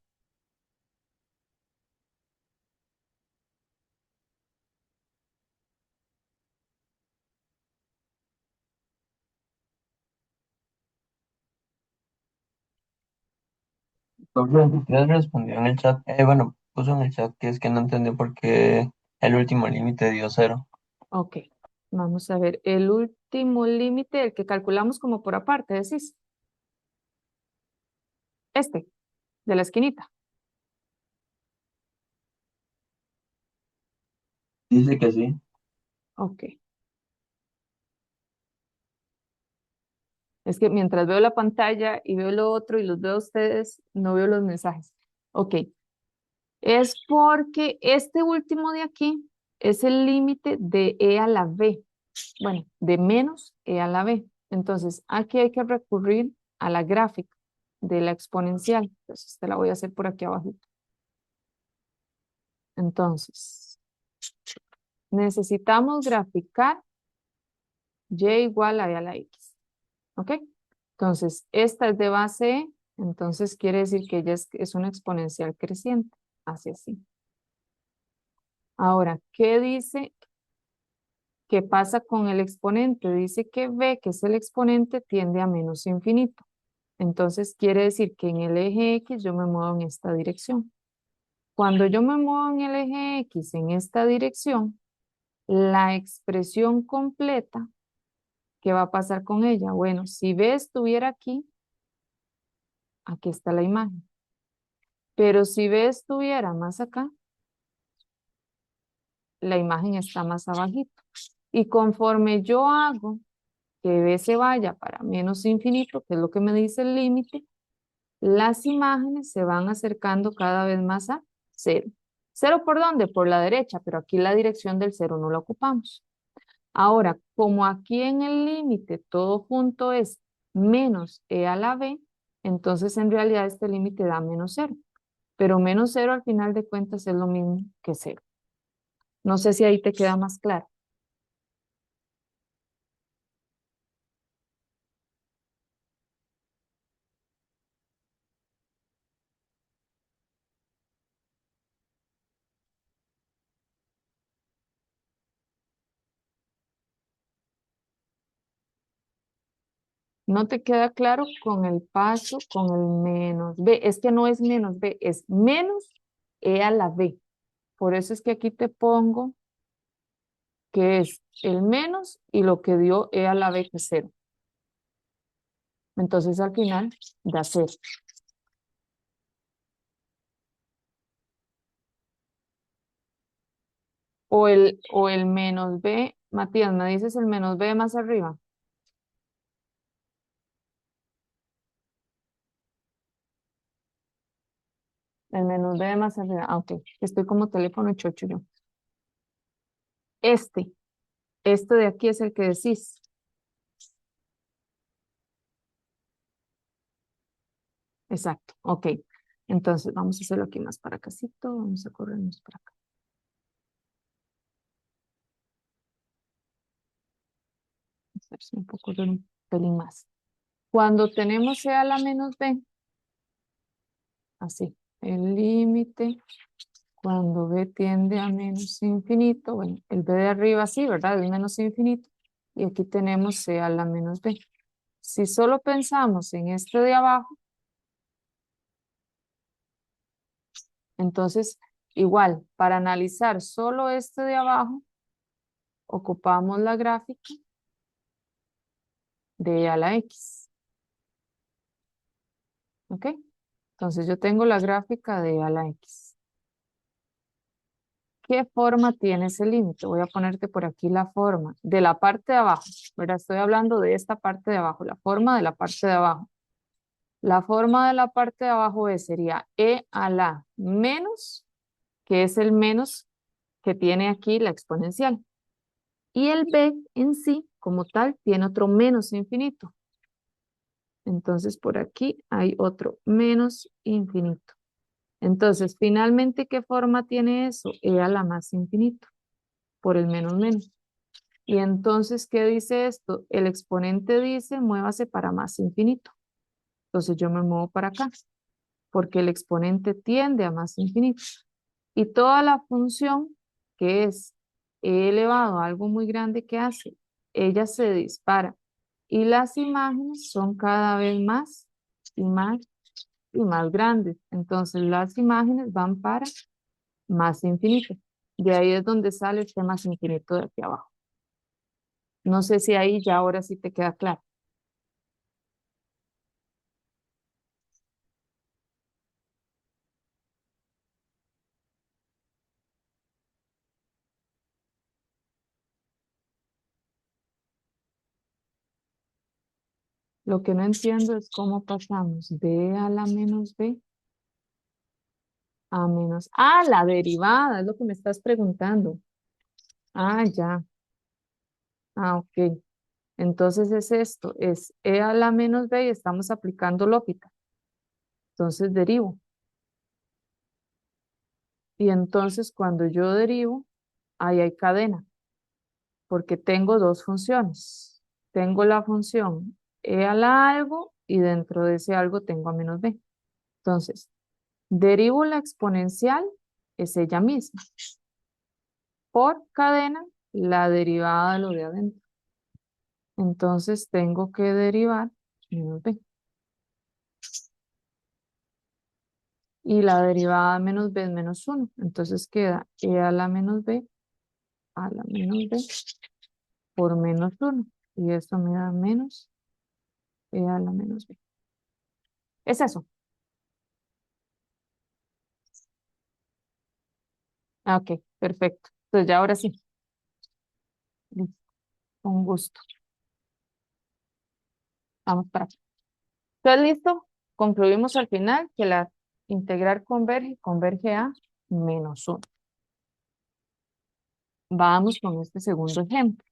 Profe, usted respondió en el chat, bueno, puso en el chat que es que no entendió por qué el último límite dio cero. Ok, vamos a ver. El último límite, el que calculamos como por aparte, decís. Este, de la esquinita. Dice que sí. Ok. Es que mientras veo la pantalla y veo lo otro y los veo a ustedes, no veo los mensajes. Ok. Es porque este último de aquí es el límite de E a la B. Bueno, de menos E a la B. Entonces, aquí hay que recurrir a la gráfica de la exponencial. Entonces, te la voy a hacer por aquí abajo. Entonces, necesitamos graficar y igual a E a la X. ¿Ok? Entonces, esta es de base E, entonces quiere decir que ella es una exponencial creciente. Así así. Ahora, ¿qué dice? ¿Qué pasa con el exponente? Dice que B, que es el exponente, tiende a menos infinito. Entonces, quiere decir que en el eje X yo me muevo en esta dirección. Cuando yo me muevo en el eje X en esta dirección, la expresión completa, ¿qué va a pasar con ella? Bueno, si B estuviera aquí, aquí está la imagen. Pero si B estuviera más acá, la imagen está más abajito. Y conforme yo hago que B se vaya para menos infinito, que es lo que me dice el límite, las imágenes se van acercando cada vez más a cero. ¿Cero por dónde? Por la derecha, pero aquí la dirección del cero no la ocupamos. Ahora, como aquí en el límite todo junto es menos e a la b, entonces en realidad este límite da menos cero. Pero menos cero al final de cuentas es lo mismo que cero. No sé si ahí te queda más claro. No te queda claro con el paso, con el menos b. Es que no es menos b, es menos e a la b. Por eso es que aquí te pongo que es el menos y lo que dio e a la b que es cero. Entonces al final da cero. O el menos b, Matías, ¿me dices el menos b más arriba? El menos b más arriba. Ah, ok. Estoy como teléfono chocho yo. Este de aquí es el que decís. Exacto, ok. Entonces vamos a hacerlo aquí más para casito. Vamos a corrernos para acá. Hacerse un poco de un pelín más. Cuando tenemos C a la menos B, así, el límite, cuando B tiende a menos infinito, bueno, el B de arriba sí, ¿verdad? Es menos infinito. Y aquí tenemos C a la menos B. Si solo pensamos en este de abajo, entonces igual, para analizar solo este de abajo, ocupamos la gráfica de E a la X. ¿Ok? Entonces yo tengo la gráfica de E a la X. ¿Qué forma tiene ese límite? Voy a ponerte por aquí la forma de la parte de abajo, ¿verdad? Estoy hablando de esta parte de abajo, la forma de la parte de abajo. La forma de la parte de abajo sería E a la menos, que es el menos que tiene aquí la exponencial. Y el B en sí, como tal, tiene otro menos infinito. Entonces por aquí hay otro menos infinito. Entonces, finalmente, ¿qué forma tiene eso? E a la más infinito, por el menos menos. Y entonces, ¿qué dice esto? El exponente dice, muévase para más infinito. Entonces yo me muevo para acá, porque el exponente tiende a más infinito. Y toda la función, que es e elevado a algo muy grande que hace, ella se dispara. Y las imágenes son cada vez más y más y más grandes. Entonces las imágenes van para más infinito. De ahí es donde sale este más infinito de aquí abajo. No sé si ahí ya ahora sí te queda claro. Lo que no entiendo es cómo pasamos de a la menos b a menos. Ah, la derivada, es lo que me estás preguntando. Ah, ya. Ah, ok. Entonces es esto, es e a la menos b y estamos aplicando lógica. Entonces derivo. Y entonces cuando yo derivo, ahí hay cadena, porque tengo dos funciones. Tengo la función e a la algo y dentro de ese algo tengo a menos b. Entonces, derivo la exponencial, es ella misma. Por cadena, la derivada de lo de adentro. Entonces tengo que derivar menos b. Y la derivada de menos b es menos 1. Entonces queda e a la menos b a la menos b por menos 1. Y esto me da menos e a la menos b. Es eso. Ah, ok, perfecto. Entonces ya ahora sí. Listo, con gusto. Vamos para acá. ¿Estás listo? Concluimos al final que la integral converge a menos 1. Vamos con este segundo ejemplo.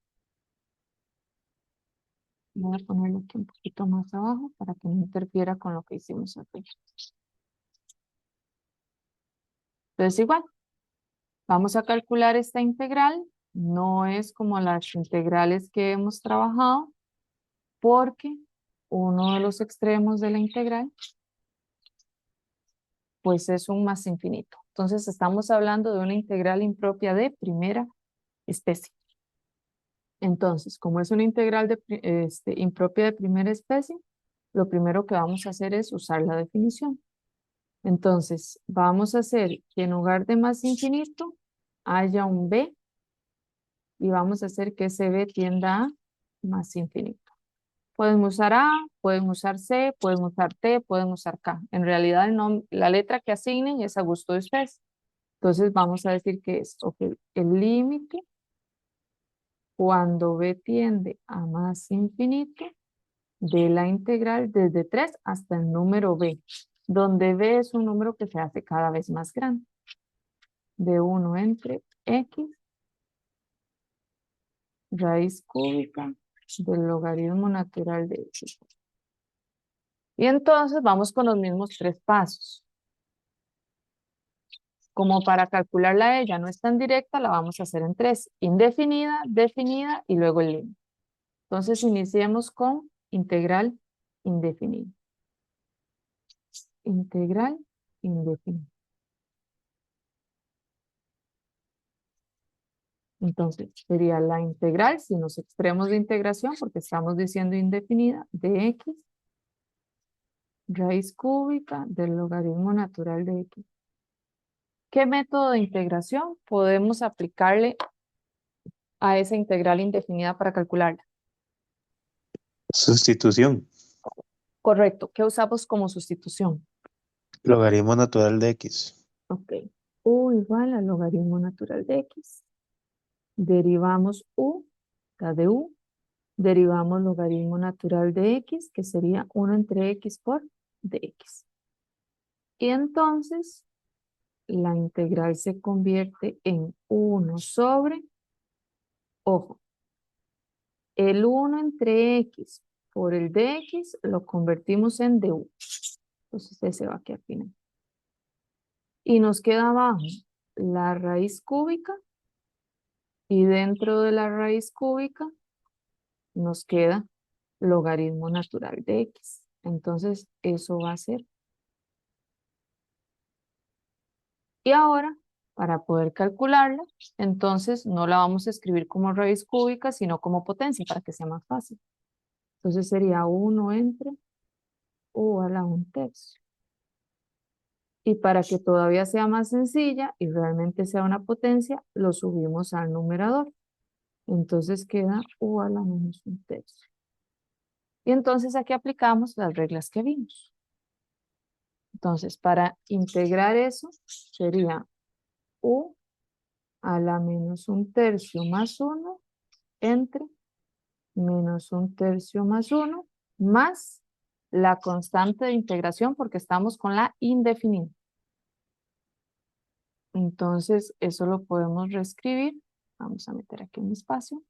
Voy a ponerlo aquí un poquito más abajo para que no interfiera con lo que hicimos aquí. Entonces igual, vamos a calcular esta integral. No es como las integrales que hemos trabajado, porque uno de los extremos de la integral pues es un más infinito. Entonces estamos hablando de una integral impropia de primera especie. Entonces, como es una integral impropia de primera especie, lo primero que vamos a hacer es usar la definición. Entonces, vamos a hacer que en lugar de más infinito haya un b y vamos a hacer que ese b tienda a más infinito. Pueden usar A, pueden usar C, pueden usar T, pueden usar K. En realidad la letra que asignen es a gusto de ustedes. Entonces vamos a decir que es el límite cuando b tiende a más infinito de la integral desde 3 hasta el número b. donde b es un número que se hace cada vez más grande. De 1 entre x, raíz cúbica del logaritmo natural de x. Y entonces vamos con los mismos tres pasos. Como para calcularla a ella no es tan directa, la vamos a hacer en tres. Indefinida, definida y luego el límite. Entonces iniciemos con integral indefinida. Integral indefinida. Entonces sería la integral sin los extremos de integración porque estamos diciendo indefinida de x raíz cúbica del logaritmo natural de x. ¿Qué método de integración podemos aplicarle a esa integral indefinida para calcularla? Sustitución. Correcto. ¿Qué usamos como sustitución? Logaritmo natural de x. Ok. U igual al logaritmo natural de x. Derivamos u, la de u. Derivamos logaritmo natural de x, que sería 1 entre x por dx. Y entonces la integral se convierte en 1 sobre, ojo, el 1 entre x por el dx lo convertimos en du. Entonces ese va aquí al final. Y nos queda abajo la raíz cúbica y dentro de la raíz cúbica nos queda logaritmo natural de x. Entonces eso va a ser. Y ahora, para poder calcularla, entonces no la vamos a escribir como raíz cúbica, sino como potencia para que sea más fácil. Entonces sería 1 entre u a la 1/3. Y para que todavía sea más sencilla y realmente sea una potencia, lo subimos al numerador. Entonces queda u a la -1/3. Y entonces aquí aplicamos las reglas que vimos. Entonces, para integrar eso, sería u a la -1/3 más 1 entre -1/3 más 1 más la constante de integración porque estamos con la indefinida. Entonces, eso lo podemos reescribir. Vamos a meter aquí un espacio.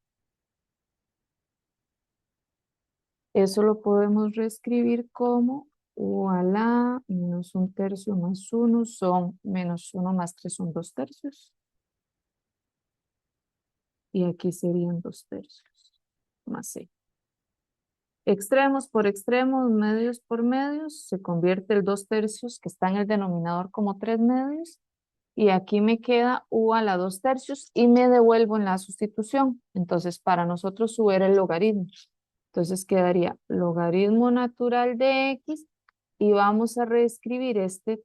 Eso lo podemos reescribir como u a la -1/3 más 1 son -1 más 3 son 2/3. Y aquí serían 2/3 más c. Extremos por extremos, medios por medios, se convierte el 2/3 que está en el denominador como 3 medios. Y aquí me queda u a la 2/3 y me devuelvo en la sustitución. Entonces, para nosotros u era el logaritmo. Entonces quedaría logaritmo natural de x y vamos a reescribir este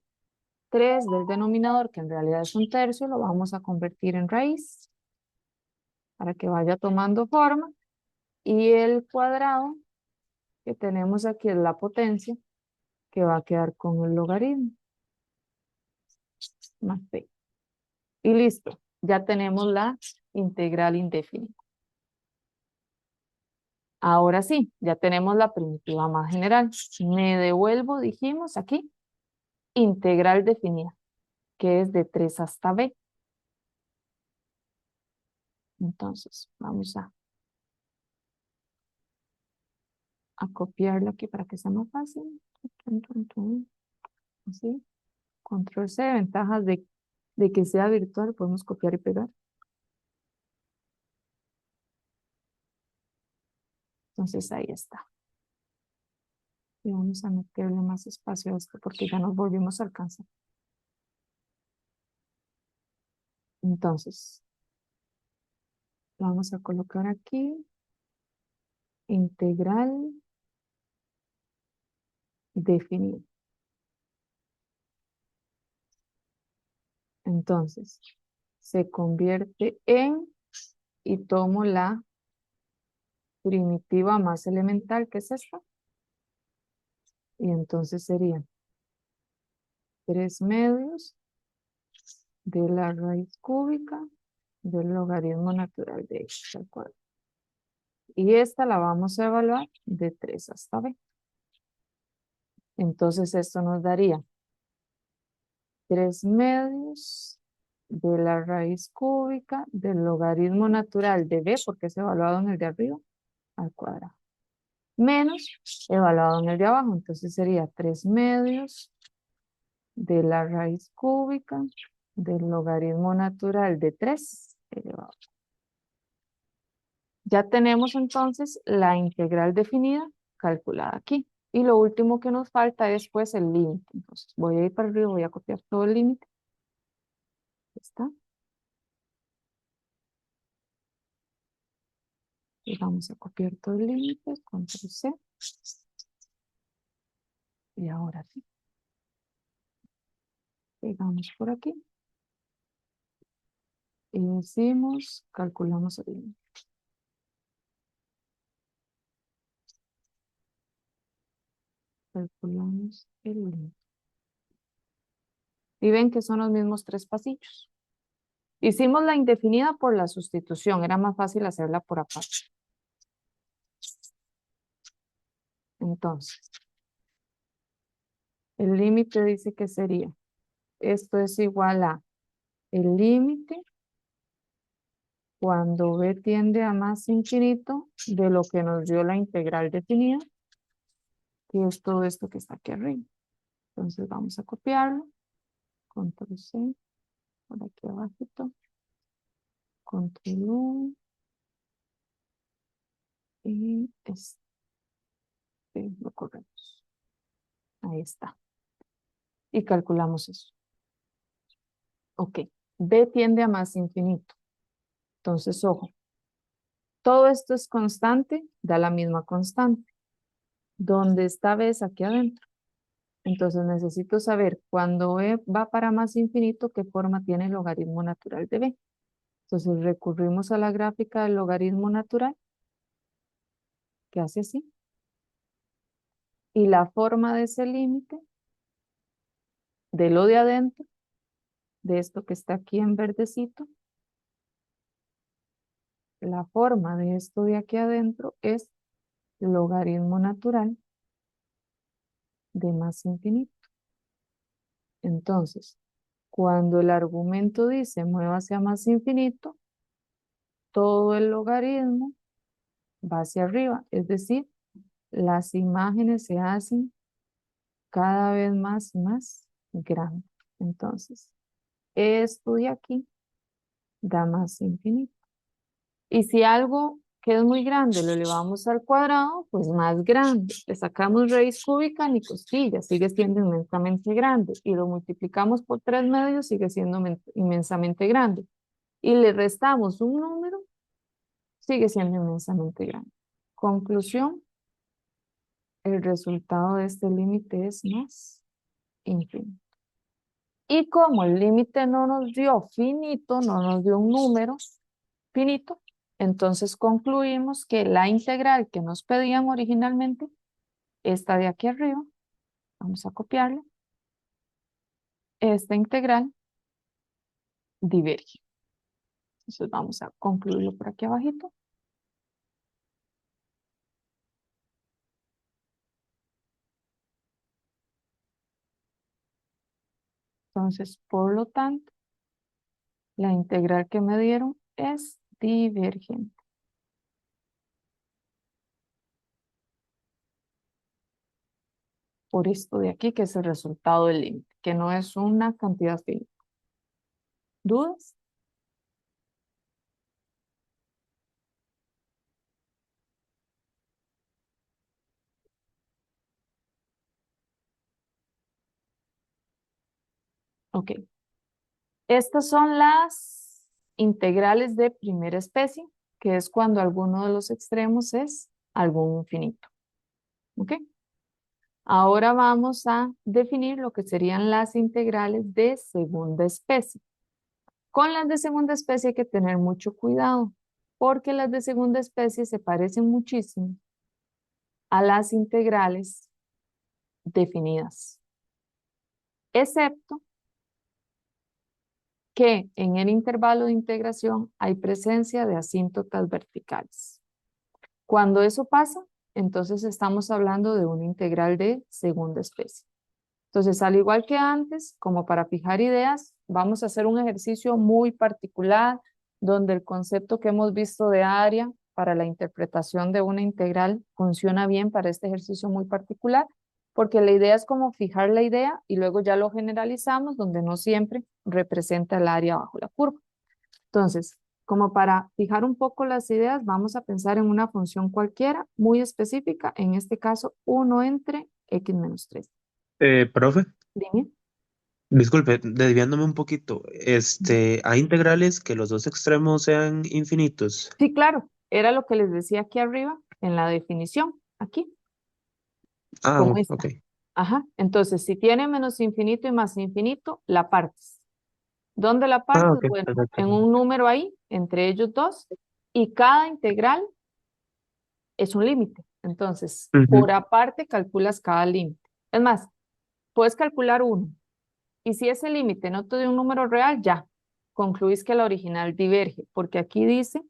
3 del denominador, que en realidad es 1/3, lo vamos a convertir en raíz para que vaya tomando forma. Y el cuadrado que tenemos aquí es la potencia, que va a quedar con el logaritmo más p. Y listo, ya tenemos la integral indefinida. Ahora sí, ya tenemos la primitiva más general. Me devuelvo, dijimos aquí, integral definida, que es de 3 hasta b. Entonces, vamos a copiarlo aquí para que sea más fácil. Así. Control C, ventajas de que sea virtual, podemos copiar y pegar. Entonces ahí está. Y vamos a meterle más espacio a esto porque ya nos volvimos a alcanzar. Entonces, vamos a colocar aquí integral definida. Entonces, se convierte en, y tomo la primitiva más elemental, que es esta. Y entonces sería 3 medios de la raíz cúbica del logaritmo natural de x al cuadrado. Y esta la vamos a evaluar de 3 hasta b. Entonces esto nos daría 3 medios de la raíz cúbica del logaritmo natural de b, porque es evaluado en el de arriba, al cuadrado, menos evaluado en el de abajo. Entonces sería 3 medios de la raíz cúbica del logaritmo natural de 3 elevado. Ya tenemos entonces la integral definida calculada aquí. Y lo último que nos falta es pues el límite. Entonces voy a ir para arriba, voy a copiar todo el límite. Ahí está. Y vamos a copiar todo el límite, control C. Y ahora sí. Pegamos por aquí. Y decimos, calculamos el límite. Calculamos el límite. Y ven que son los mismos 3 pasillos. Hicimos la indefinida por la sustitución. Era más fácil hacerla por aparte. Entonces, el límite dice que sería, esto es igual a el límite cuando b tiende a más infinito de lo que nos dio la integral definida, que es todo esto que está aquí arriba. Entonces vamos a copiarlo, control C, por aquí abajito, control U, y lo corremos. Ahí está. Y calculamos eso. Ok, b tiende a más infinito. Entonces, ojo, todo esto es constante, da la misma constante. ¿Dónde está b es aquí adentro? Entonces necesito saber cuando b va para más infinito, qué forma tiene el logaritmo natural de b. Entonces recurrimos a la gráfica del logaritmo natural, que hace así. Y la forma de ese límite, de lo de adentro, de esto que está aquí en verdecito, la forma de esto de aquí adentro es logaritmo natural de más infinito. Entonces, cuando el argumento dice mueva hacia más infinito, todo el logaritmo va hacia arriba, es decir, las imágenes se hacen cada vez más y más grandes. Entonces, esto de aquí da más infinito. Y si algo que es muy grande lo elevamos al cuadrado, pues más grande. Le sacamos raíz cúbica ni costilla, sigue siendo inmensamente grande. Y lo multiplicamos por 3 medios, sigue siendo inmensamente grande. Y le restamos un número, sigue siendo inmensamente grande. Conclusión, el resultado de este límite es más infinito. Y como el límite no nos dio finito, no nos dio un número finito, entonces concluimos que la integral que nos pedían originalmente, esta de aquí arriba, vamos a copiarla, esta integral diverge. Entonces vamos a concluirlo por aquí abajito. Entonces, por lo tanto, la integral que me dieron es divergente. Por esto de aquí, que es el resultado del límite, que no es una cantidad finita. ¿Dudas? Ok. Estas son las integrales de primera especie, que es cuando alguno de los extremos es algún infinito. ¿Ok? Ahora vamos a definir lo que serían las integrales de segunda especie. Con las de segunda especie hay que tener mucho cuidado, porque las de segunda especie se parecen muchísimo a las integrales definidas, excepto que en el intervalo de integración hay presencia de asíntotas verticales. Cuando eso pasa, entonces estamos hablando de una integral de segunda especie. Entonces, al igual que antes, como para fijar ideas, vamos a hacer un ejercicio muy particular donde el concepto que hemos visto de área para la interpretación de una integral funciona bien para este ejercicio muy particular, porque la idea es como fijar la idea y luego ya lo generalizamos donde no siempre representa el área bajo la curva. Entonces, como para fijar un poco las ideas, vamos a pensar en una función cualquiera muy específica, en este caso 1 entre x menos 3. Profe, Dime. disculpe, desviándome un poquito, ¿hay integrales que los dos extremos sean infinitos? Sí, claro, era lo que les decía aquí arriba en la definición, aquí, como Ok. esta. Ajá, entonces si tiene menos infinito y más infinito, la partes. ¿Dónde la partes? Ok, Bueno, perfecto. en un número ahí, entre ellos dos, y cada integral es un límite. Entonces, Ujú, por aparte calculas cada límite. Es más, puedes calcular uno, y si ese límite no te dio un número real, ya, concluís que la original diverge, porque aquí dice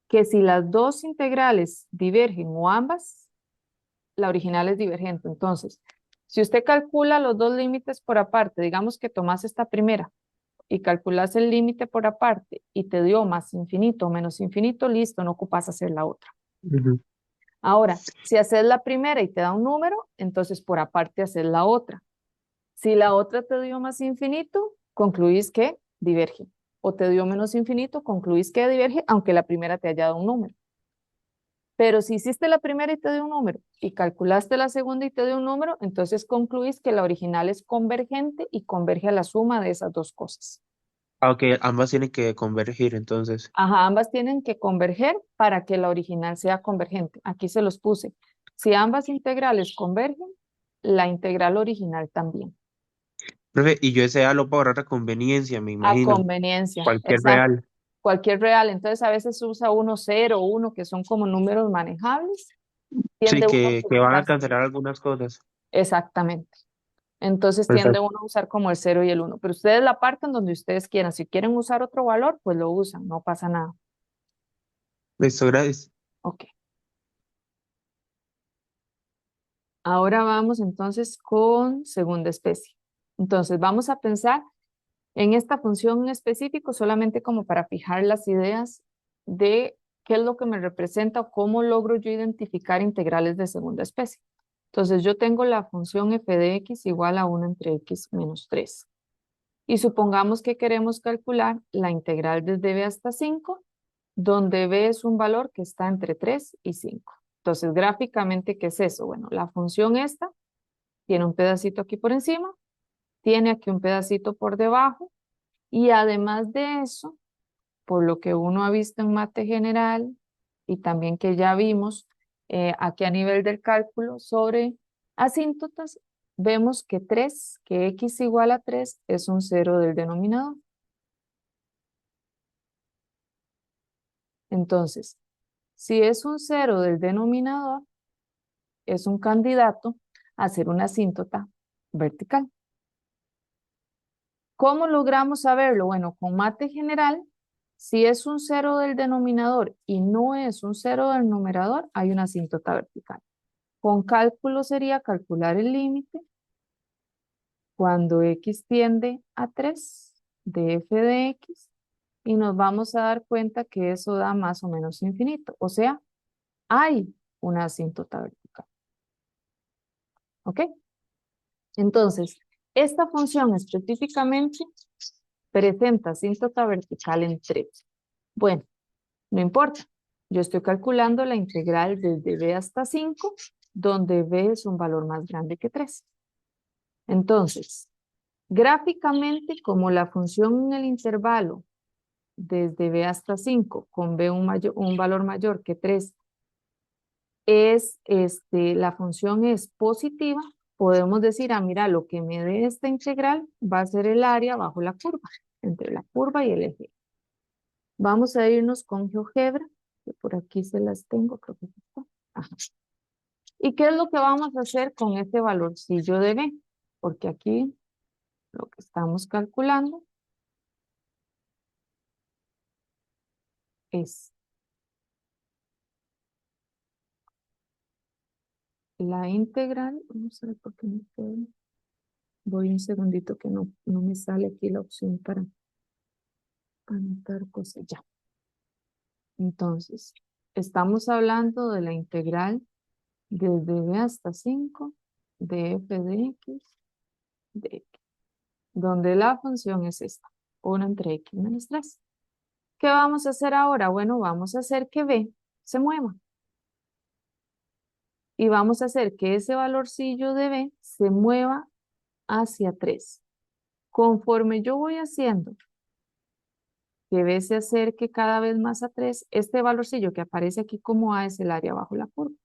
que si las dos integrales divergen o ambas, la original es divergente. Entonces, si usted calcula los dos límites por aparte, digamos que tomas esta primera y calculas el límite por aparte y te dio más infinito o menos infinito, listo, no ocupas hacer la otra. ujú. Ahora, si haces la primera y te da un número, entonces por aparte haces la otra. Si la otra te dio más infinito, concluís que diverge. O te dio menos infinito, concluís que diverge, aunque la primera te haya dado un número. Pero si hiciste la primera y te dio un número y calculaste la segunda y te dio un número, entonces concluís que la original es convergente y converge a la suma de esas dos cosas. Ok, ambas tienen que convergir, entonces. Ajá, ambas tienen que converger para que la original sea convergente. Aquí se los puse. Si ambas integrales convergen, la integral original también. Profe, y yo ese A lo puedo agarrar a conveniencia, me A imagino. conveniencia, Cualquier exacto. real. Cualquier real. Entonces a veces se usa 1, 0, 1, que son como números manejables. Sí, Tiende uno a que van a usar. cancelar algunas cosas. Exactamente. Entonces tiende Perfecto. uno a usar como el 0 y el 1. Pero ustedes la parten donde ustedes quieran. Si quieren usar otro valor, pues lo usan. No pasa nada. Listo, gracias. Ok. Ahora vamos entonces con segunda especie. Entonces vamos a pensar en esta función en específico solamente como para fijar las ideas de qué es lo que me representa o cómo logro yo identificar integrales de segunda especie. Entonces yo tengo la función f de x igual a 1 entre x menos 3. Y supongamos que queremos calcular la integral desde b hasta 5, donde b es un valor que está entre 3 y 5. Entonces gráficamente, ¿qué es eso? Bueno, la función esta tiene un pedacito aquí por encima, tiene aquí un pedacito por debajo, y además de eso, por lo que uno ha visto en mate general y también que ya vimos aquí a nivel del cálculo sobre asíntotas, vemos que 3, que x igual a 3 es un cero del denominador. Entonces, si es un cero del denominador, es un candidato a ser una asíntota vertical. ¿Cómo logramos saberlo? Bueno, con mate general, si es un cero del denominador y no es un cero del numerador, hay una asíntota vertical. Con cálculo sería calcular el límite cuando x tiende a 3 de f de x y nos vamos a dar cuenta que eso da más o menos infinito. O sea, hay una asíntota vertical. ¿Ok? Entonces, esta función específicamente presenta asíntota vertical en 3. Bueno, no importa. Yo estoy calculando la integral desde b hasta 5, donde b es un valor más grande que 3. Entonces, gráficamente, como la función en el intervalo desde b hasta 5 con b un valor mayor que 3 es, la función es positiva, podemos decir, mira, lo que me dé esta integral va a ser el área bajo la curva, entre la curva y el eje. Vamos a irnos con GeoGebra, que por aquí se las tengo, creo que está. Ajá. ¿Y qué es lo que vamos a hacer con este valorcillo de B? Porque aquí lo que estamos calculando es la integral, vamos a ver por qué no puedo. Voy un segundito que no me sale aquí la opción para anotar cosas ya. Entonces, estamos hablando de la integral desde b hasta 5 de f de x, donde la función es esta, 1 entre x menos 3. ¿Qué vamos a hacer ahora? Bueno, vamos a hacer que b se mueva. Y vamos a hacer que ese valorcillo de b se mueva hacia 3. Conforme yo voy haciendo que b se acerque cada vez más a 3, este valorcillo que aparece aquí como a es el área bajo la curva.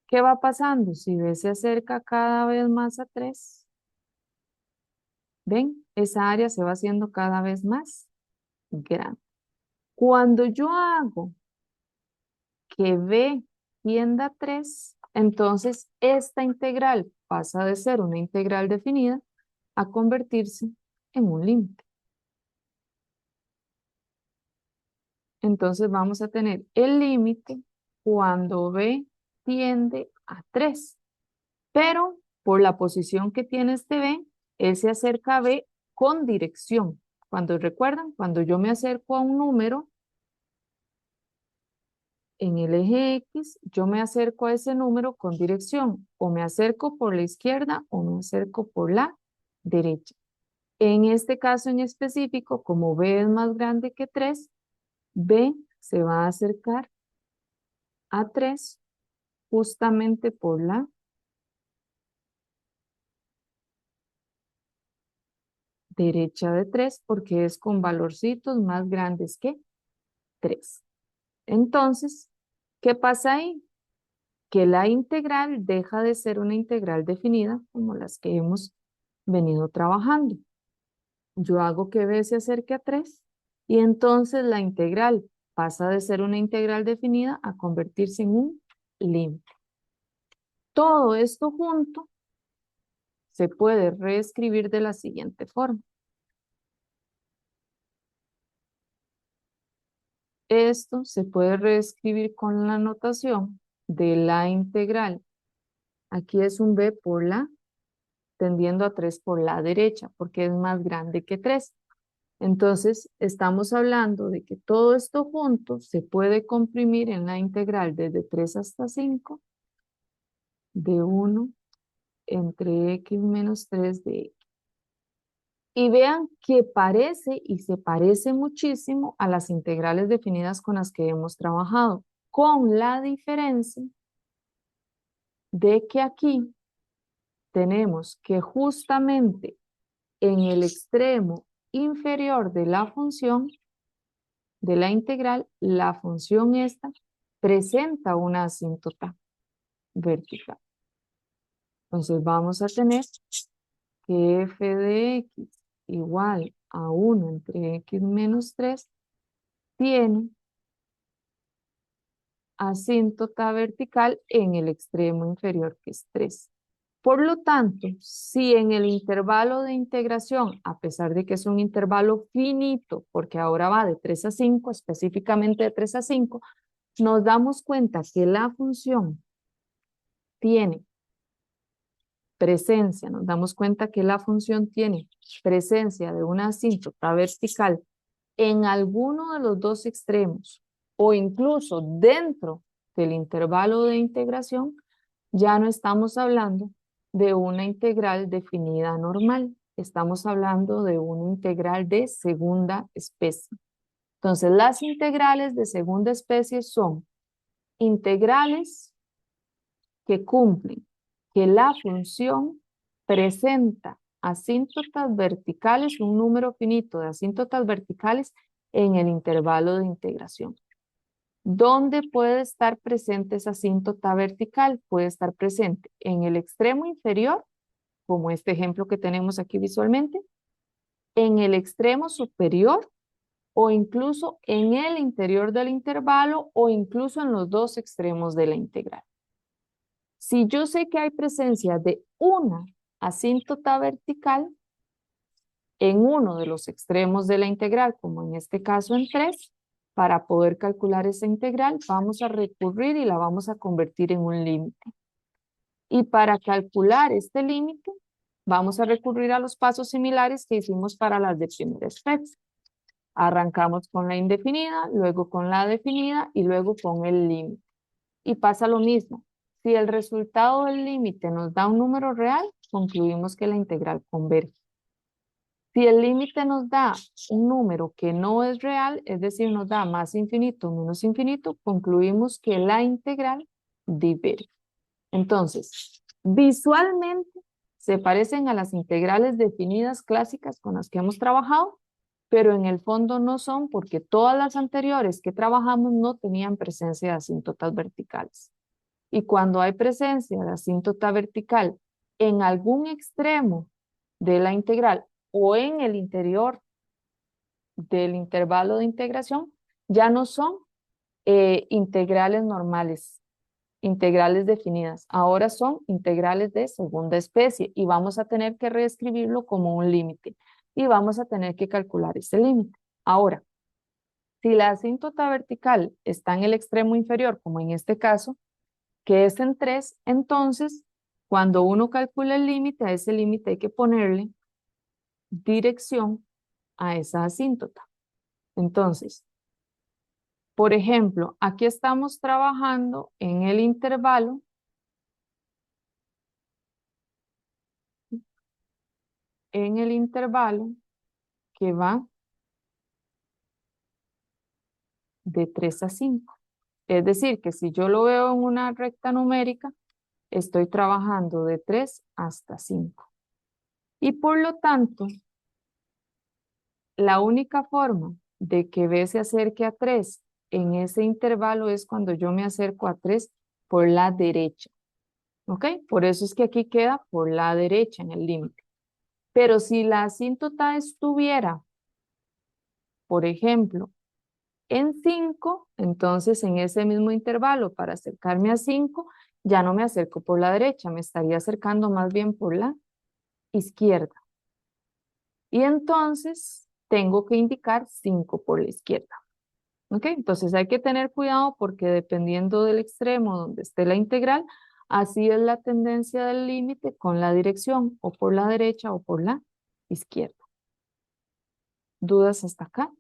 ¿Qué va pasando? Si b se acerca cada vez más a 3, ¿ven? Esa área se va haciendo cada vez más grande. Cuando yo hago que b tienda a 3, entonces esta integral pasa de ser una integral definida a convertirse en un límite. Entonces vamos a tener el límite cuando b tiende a 3. Pero por la posición que tiene este b, él se acerca a b con dirección. Cuando recuerdan, cuando yo me acerco a un número en el eje X, yo me acerco a ese número con dirección. O me acerco por la izquierda o me acerco por la derecha. En este caso en específico, como b es más grande que 3, b se va a acercar a 3 justamente por la derecha de 3 porque es con valorcitos más grandes que 3. Entonces, ¿qué pasa ahí? Que la integral deja de ser una integral definida como las que hemos venido trabajando. Yo hago que b se acerque a 3 y entonces la integral pasa de ser una integral definida a convertirse en un límite. Todo esto junto se puede reescribir de la siguiente forma. Esto se puede reescribir con la notación de la integral. Aquí es un b por la, tendiendo a 3 por la derecha, porque es más grande que 3. Entonces, estamos hablando de que todo esto junto se puede comprimir en la integral desde 3 hasta 5 de 1 entre x menos 3 de x. Y vean que parece y se parece muchísimo a las integrales definidas con las que hemos trabajado, con la diferencia de que aquí tenemos que justamente en el extremo inferior de la función, de la integral, la función esta presenta una asíntota vertical. Entonces vamos a tener que f de x igual a 1 entre x menos 3 tiene asíntota vertical en el extremo inferior que es 3. Por lo tanto, si en el intervalo de integración, a pesar de que es un intervalo finito, porque ahora va de 3 a 5, específicamente de 3 a 5, nos damos cuenta que la función tiene presencia, nos damos cuenta que la función tiene presencia de una asíntota vertical en alguno de los dos extremos o incluso dentro del intervalo de integración, ya no estamos hablando de una integral definida normal, estamos hablando de una integral de segunda especie. Entonces, las integrales de segunda especie son integrales que cumplen que la función presenta asíntotas verticales, un número finito de asíntotas verticales en el intervalo de integración. ¿Dónde puede estar presente esa asíntota vertical? Puede estar presente en el extremo inferior, como este ejemplo que tenemos aquí visualmente, en el extremo superior o incluso en el interior del intervalo o incluso en los dos extremos de la integral. Si yo sé que hay presencia de una asíntota vertical en uno de los extremos de la integral, como en este caso en 3, para poder calcular esa integral, vamos a recurrir y la vamos a convertir en un límite. Y para calcular este límite, vamos a recurrir a los pasos similares que hicimos para las de primera especie. Arrancamos con la indefinida, luego con la definida y luego con el límite. Y pasa lo mismo. Si el resultado del límite nos da un número real, concluimos que la integral converge. Si el límite nos da un número que no es real, es decir, nos da más infinito o menos infinito, concluimos que la integral diverge. Entonces, visualmente se parecen a las integrales definidas clásicas con las que hemos trabajado, pero en el fondo no son porque todas las anteriores que trabajamos no tenían presencia de asíntotas verticales. Y cuando hay presencia de asíntota vertical en algún extremo de la integral o en el interior del intervalo de integración, ya no son integrales normales, integrales definidas. Ahora son integrales de segunda especie y vamos a tener que reescribirlo como un límite y vamos a tener que calcular ese límite. Ahora, si la asíntota vertical está en el extremo inferior, como en este caso, que es en 3, entonces, cuando uno calcula el límite, a ese límite hay que ponerle dirección a esa asíntota. Entonces, por ejemplo, aquí estamos trabajando en el intervalo que va de 3 a 5. Es decir, que si yo lo veo en una recta numérica, estoy trabajando de 3 hasta 5. Y por lo tanto, la única forma de que B se acerque a 3 en ese intervalo es cuando yo me acerco a 3 por la derecha. ¿Ok? Por eso es que aquí queda por la derecha en el límite. Pero si la asíntota estuviera, por ejemplo, en 5, entonces en ese mismo intervalo para acercarme a 5, ya no me acerco por la derecha, me estaría acercando más bien por la izquierda. Y entonces tengo que indicar 5 por la izquierda. ¿Ok? Entonces hay que tener cuidado porque dependiendo del extremo donde esté la integral, así es la tendencia del límite con la dirección o por la derecha o por la izquierda. ¿Dudas hasta acá?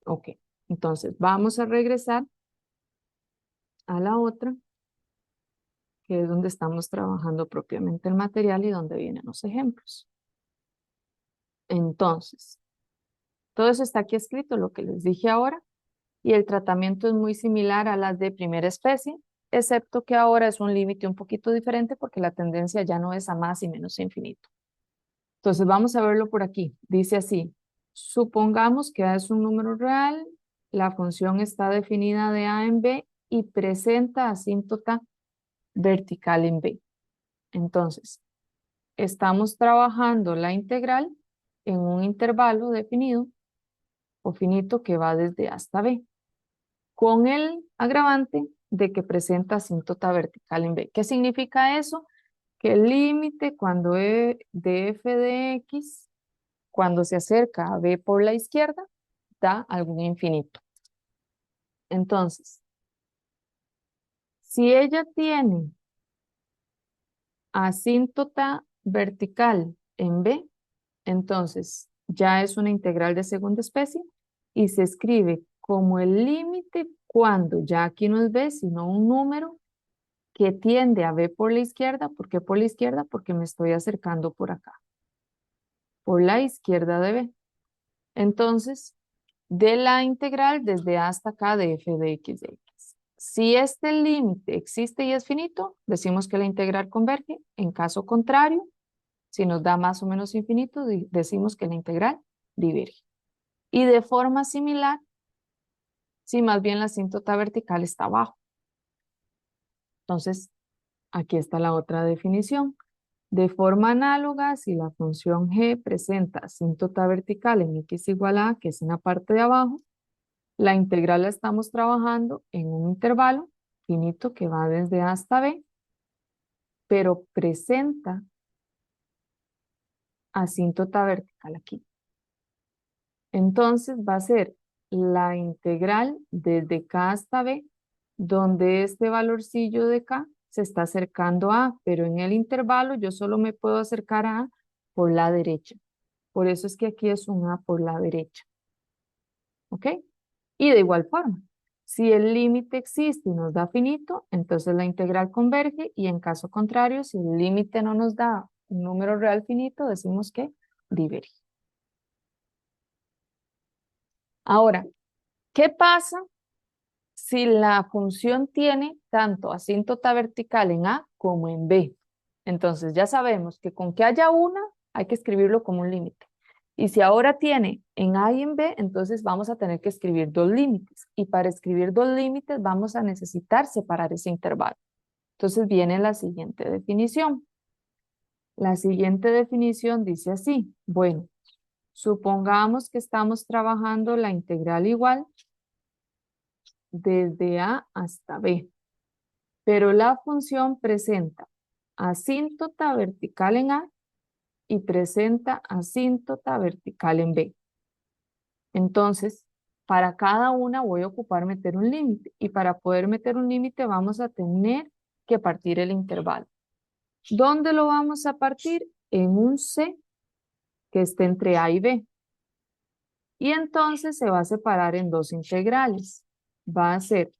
Ok, entonces vamos a regresar a la otra, que es donde estamos trabajando propiamente el material y donde vienen los ejemplos. Entonces, todo eso está aquí escrito, lo que les dije ahora, y el tratamiento es muy similar a las de primera especie, excepto que ahora es un límite un poquito diferente porque la tendencia ya no es a más y menos infinito. Entonces vamos a verlo por aquí. Dice así, supongamos que A es un número real, la función está definida de A en B y presenta asíntota vertical en B. Entonces, estamos trabajando la integral en un intervalo definido o finito que va desde A hasta B, con el agravante de que presenta asíntota vertical en B. ¿Qué significa eso? Que el límite cuando de f de x, cuando se acerca a B por la izquierda, da algún infinito. Entonces, si ella tiene asíntota vertical en B, entonces ya es una integral de segunda especie y se escribe como el límite cuando ya aquí no es B, sino un número que tiende a B por la izquierda. ¿Por qué por la izquierda? Porque me estoy acercando por acá, por la izquierda de B. Entonces, de la integral desde A hasta acá de f de x de x. Si este límite existe y es finito, decimos que la integral converge. En caso contrario, si nos da más o menos infinito, decimos que la integral diverge. Y de forma similar, si más bien la asíntota vertical está abajo. Entonces, aquí está la otra definición. De forma análoga, si la función g presenta asíntota vertical en x igual a, que es en la parte de abajo, la integral la estamos trabajando en un intervalo finito que va desde A hasta B, pero presenta asíntota vertical aquí. Entonces va a ser la integral desde K hasta B, donde este valorcillo de K se está acercando a A, pero en el intervalo yo solo me puedo acercar a A por la derecha. Por eso es que aquí es un A por la derecha. ¿Ok? Y de igual forma, si el límite existe y nos da finito, entonces la integral converge, y en caso contrario, si el límite no nos da un número real finito, decimos que diverge. Ahora, ¿qué pasa si la función tiene tanto asíntota vertical en A como en B? Entonces ya sabemos que con que haya una, hay que escribirlo como un límite. Y si ahora tiene en A y en B, entonces vamos a tener que escribir dos límites. Y para escribir dos límites vamos a necesitar separar ese intervalo. Entonces viene la siguiente definición. La siguiente definición dice así. Bueno, supongamos que estamos trabajando la integral igual desde A hasta B. Pero la función presenta asíntota vertical en A y presenta asíntota vertical en B. Entonces, para cada una voy a ocupar meter un límite, y para poder meter un límite vamos a tener que partir el intervalo. ¿Dónde lo vamos a partir? En un C que esté entre A y B. Y entonces se va a separar en dos integrales. Va a ser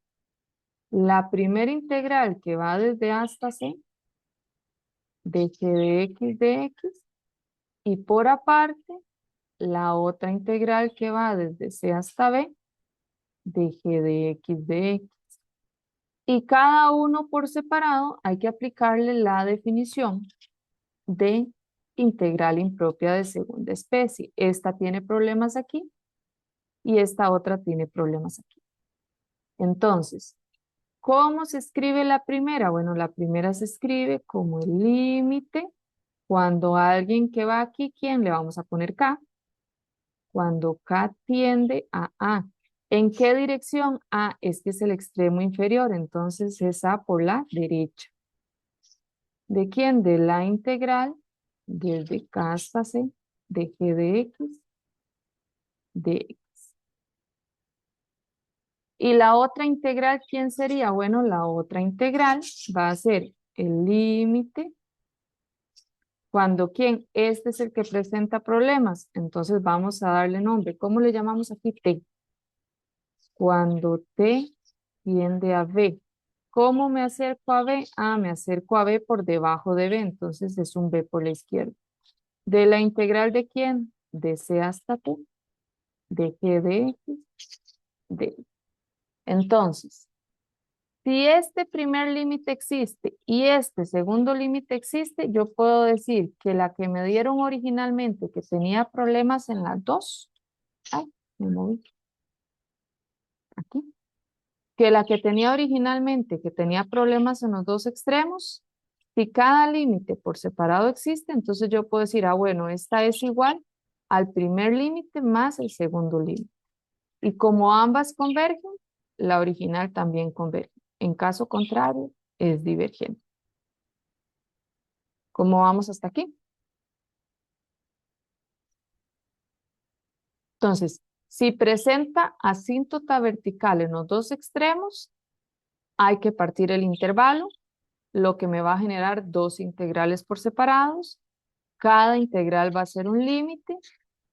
la primera integral que va desde A hasta C, de g de x de x, y por aparte la otra integral que va desde C hasta B, de g de x de x. Y cada uno por separado hay que aplicarle la definición de integral impropia de segunda especie. Esta tiene problemas aquí y esta otra tiene problemas aquí. Entonces, ¿cómo se escribe la primera? Bueno, la primera se escribe como el límite. Cuando alguien que va aquí, ¿quién? Le vamos a poner K. Cuando K tiende a A. ¿En qué dirección? A, este es el extremo inferior, entonces es A por la derecha. ¿De quién? De la integral desde K hasta C de g de x de x. ¿Y la otra integral quién sería? Bueno, la otra integral va a ser el límite. Cuando ¿quién? Este es el que presenta problemas, entonces vamos a darle nombre. ¿Cómo le llamamos aquí? T. Cuando T tiende a B. ¿Cómo me acerco a B? Ah, me acerco a B por debajo de B, entonces es un B por la izquierda. ¿De la integral de quién? De C hasta T, de G de X, de... Entonces, si este primer límite existe y este segundo límite existe, yo puedo decir que la que me dieron originalmente, que tenía problemas en las dos, ay, me moví, aquí, que la que tenía originalmente, que tenía problemas en los dos extremos, si cada límite por separado existe, entonces yo puedo decir, ah, bueno, esta es igual al primer límite más el segundo límite. Y como ambas convergen, la original también converge. En caso contrario, es divergente. ¿Cómo vamos hasta aquí? Entonces, si presenta asíntota vertical en los dos extremos, hay que partir el intervalo, lo que me va a generar dos integrales por separados. Cada integral va a ser un límite,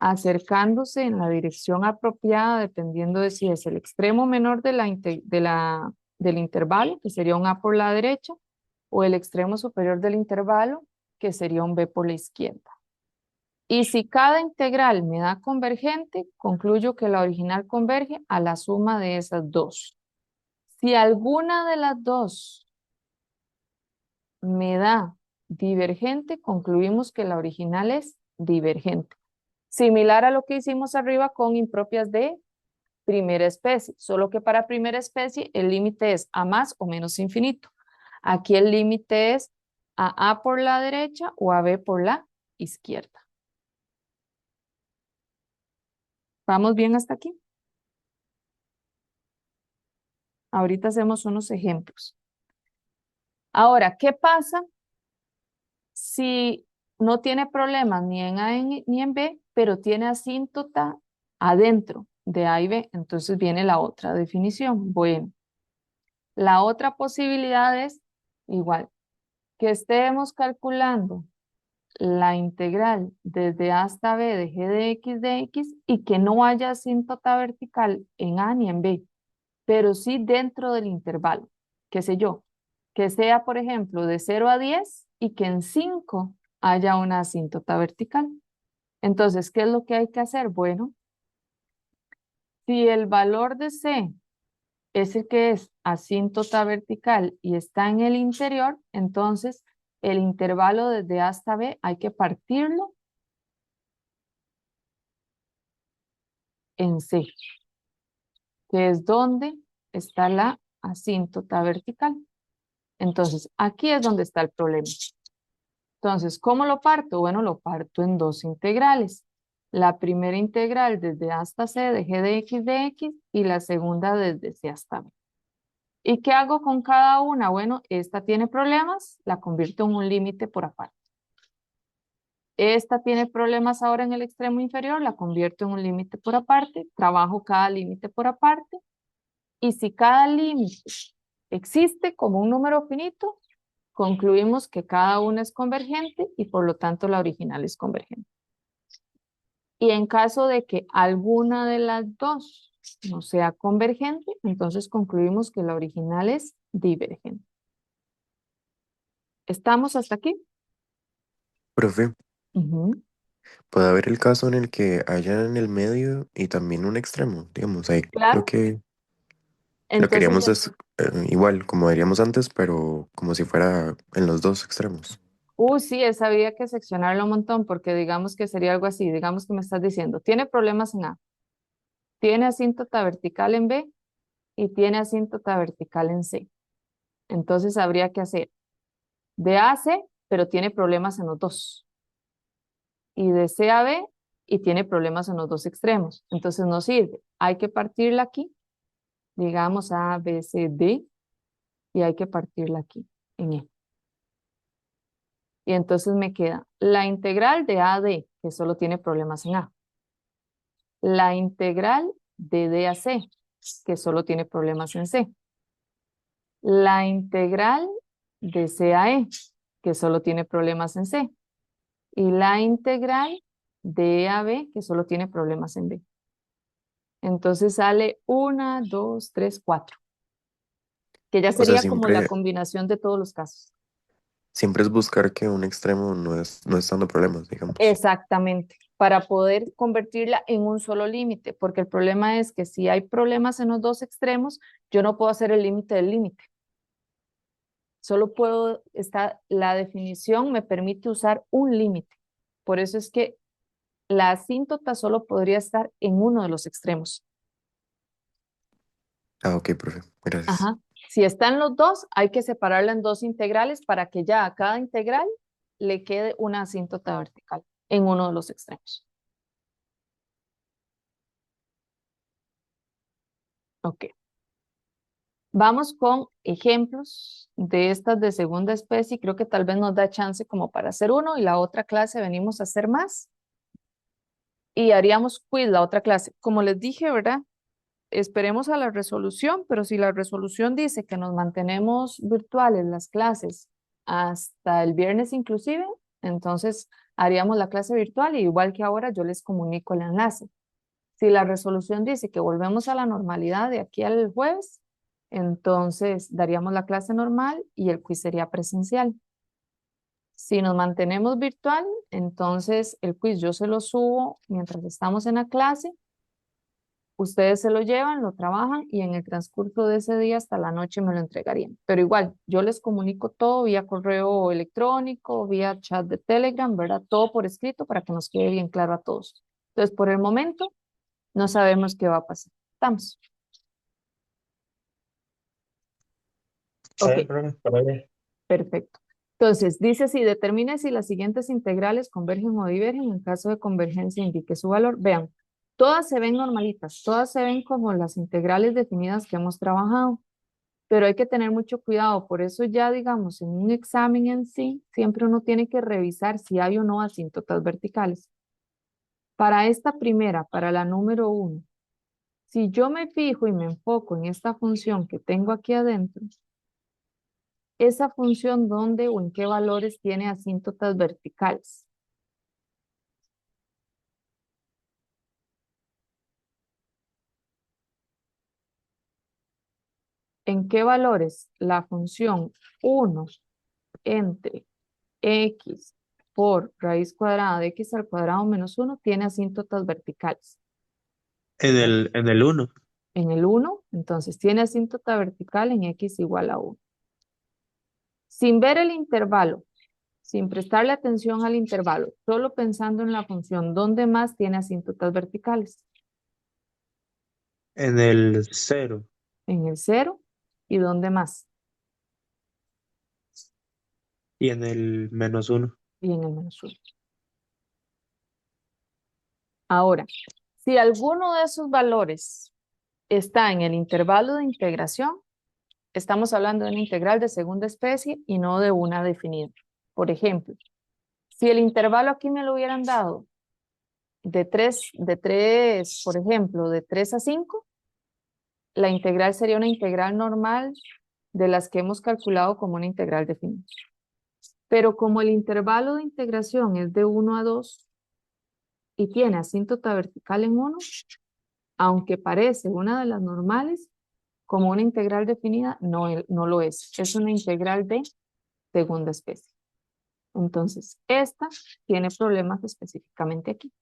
acercándose en la dirección apropiada, dependiendo de si es el extremo menor del intervalo, que sería un A por la derecha, o el extremo superior del intervalo, que sería un B por la izquierda. Y si cada integral me da convergente, concluyo que la original converge a la suma de esas dos. Si alguna de las dos me da divergente, concluimos que la original es divergente. Similar a lo que hicimos arriba con impropias de primera especie, solo que para primera especie el límite es a más o menos infinito. Aquí el límite es a A por la derecha o a B por la izquierda. ¿Vamos bien hasta aquí? Ahorita hacemos unos ejemplos. Ahora, ¿qué pasa si no tiene problemas ni en A ni en B, pero tiene asíntota adentro de A y B. Entonces viene la otra definición. Bueno, la otra posibilidad es igual, que estemos calculando la integral desde A hasta B de g de x y que no haya asíntota vertical en A ni en B, pero sí dentro del intervalo, qué sé yo, que sea, por ejemplo, de 0 a 10 y que en 5 haya una asíntota vertical. Entonces, ¿qué es lo que hay que hacer? Bueno, si el valor de C es el que es asíntota vertical y está en el interior, entonces el intervalo desde A hasta B hay que partirlo en C, que es donde está la asíntota vertical. Entonces, aquí es donde está el problema. Entonces, ¿cómo lo parto? Bueno, lo parto en dos integrales. La primera integral desde A hasta C de g de x y la segunda desde C hasta B. ¿Y qué hago con cada una? Bueno, esta tiene problemas, la convierto en un límite por aparte. Esta tiene problemas ahora en el extremo inferior, la convierto en un límite por aparte, trabajo cada límite por aparte, y si cada límite existe como un número finito, concluimos que cada una es convergente y por lo tanto la original es convergente. Y en caso de que alguna de las dos no sea convergente, entonces concluimos que la original es divergente. ¿Estamos hasta aquí? Profe, Ujú. puede haber el caso en el que haya en el medio y también un extremo, digamos, ahí creo Claro. que lo Entonces, queríamos igual, como diríamos antes, pero como si fuera en los dos extremos. sí, esa había que seccionarlo un montón porque digamos que sería algo así, digamos que me estás diciendo, tiene problemas en A, tiene asíntota vertical en B y tiene asíntota vertical en C. Entonces habría que hacer de A a C, pero tiene problemas en los dos. Y de C a B y tiene problemas en los dos extremos. Entonces no sirve. Hay que partirla aquí, digamos A, B, C, D, y hay que partirla aquí, en E. Y entonces me queda la integral de A a D, que solo tiene problemas en A. La integral de D a C, que solo tiene problemas en C. La integral de C a E, que solo tiene problemas en C. Y la integral de E a B, que solo tiene problemas en B. Entonces sale 1, 2, 3, 4, que ya O sea, sería como la siempre, combinación de todos los casos. siempre es buscar que un extremo no es dando problemas, digamos. Exactamente, para poder convertirla en un solo límite, porque el problema es que si hay problemas en los dos extremos, yo no puedo hacer el límite del límite. Solo puedo, la definición me permite usar un límite. Por eso es que la asíntota solo podría estar en uno de los extremos. Ah, ok, profe, gracias. Ajá. Si están los dos, hay que separarla en dos integrales para que ya a cada integral le quede una asíntota vertical en uno de los extremos. Ok. Vamos con ejemplos de estas de segunda especie. Creo que tal vez nos da chance como para hacer uno y la otra clase venimos a hacer más. Y haríamos quiz la otra clase. Como les dije, ¿verdad? Esperemos a la resolución, pero si la resolución dice que nos mantenemos virtuales las clases hasta el viernes inclusive, entonces haríamos la clase virtual y igual que ahora yo les comunico el enlace. Si la resolución dice que volvemos a la normalidad de aquí al jueves, entonces daríamos la clase normal y el quiz sería presencial. Si nos mantenemos virtual, entonces el quiz yo se lo subo mientras estamos en la clase. Ustedes se lo llevan, lo trabajan y en el transcurso de ese día hasta la noche me lo entregarían. Pero igual, yo les comunico todo vía correo electrónico, vía chat de Telegram, ¿verdad? Todo por escrito para que nos quede bien claro a todos. Entonces, por el momento, no sabemos qué va a pasar. ¿Estamos? Ok, Profe, para ver. perfecto. Entonces, dice si determine si las siguientes integrales convergen o divergen. En caso de convergencia, indique su valor. Vean, todas se ven normalitas, todas se ven como las integrales definidas que hemos trabajado, pero hay que tener mucho cuidado. Por eso ya, digamos, en un examen en sí, siempre uno tiene que revisar si hay o no asíntotas verticales. Para esta primera, para la número 1, si yo me fijo y me enfoco en esta función que tengo aquí adentro, esa función dónde o en qué valores tiene asíntotas verticales. ¿En qué valores la función 1 entre x por raíz cuadrada de x al cuadrado menos 1 tiene asíntotas verticales? En el 1. En el 1, entonces tiene asíntota vertical en x igual a 1. Sin ver el intervalo, sin prestarle atención al intervalo, solo pensando en la función, ¿dónde más tiene asíntotas verticales? En el 0. En el 0, ¿y dónde más? Y en el -1. Y en el menos 1. Ahora, si alguno de esos valores está en el intervalo de integración, estamos hablando de una integral de segunda especie y no de una definida. Por ejemplo, si el intervalo aquí me lo hubieran dado de 3, por ejemplo, de 3 a 5, la integral sería una integral normal de las que hemos calculado como una integral definida. Pero como el intervalo de integración es de 1 a 2 y tiene asíntota vertical en 1, aunque parece una de las normales, como una integral definida, no lo es. Es una integral de segunda especie. Entonces, esta tiene problemas específicamente aquí.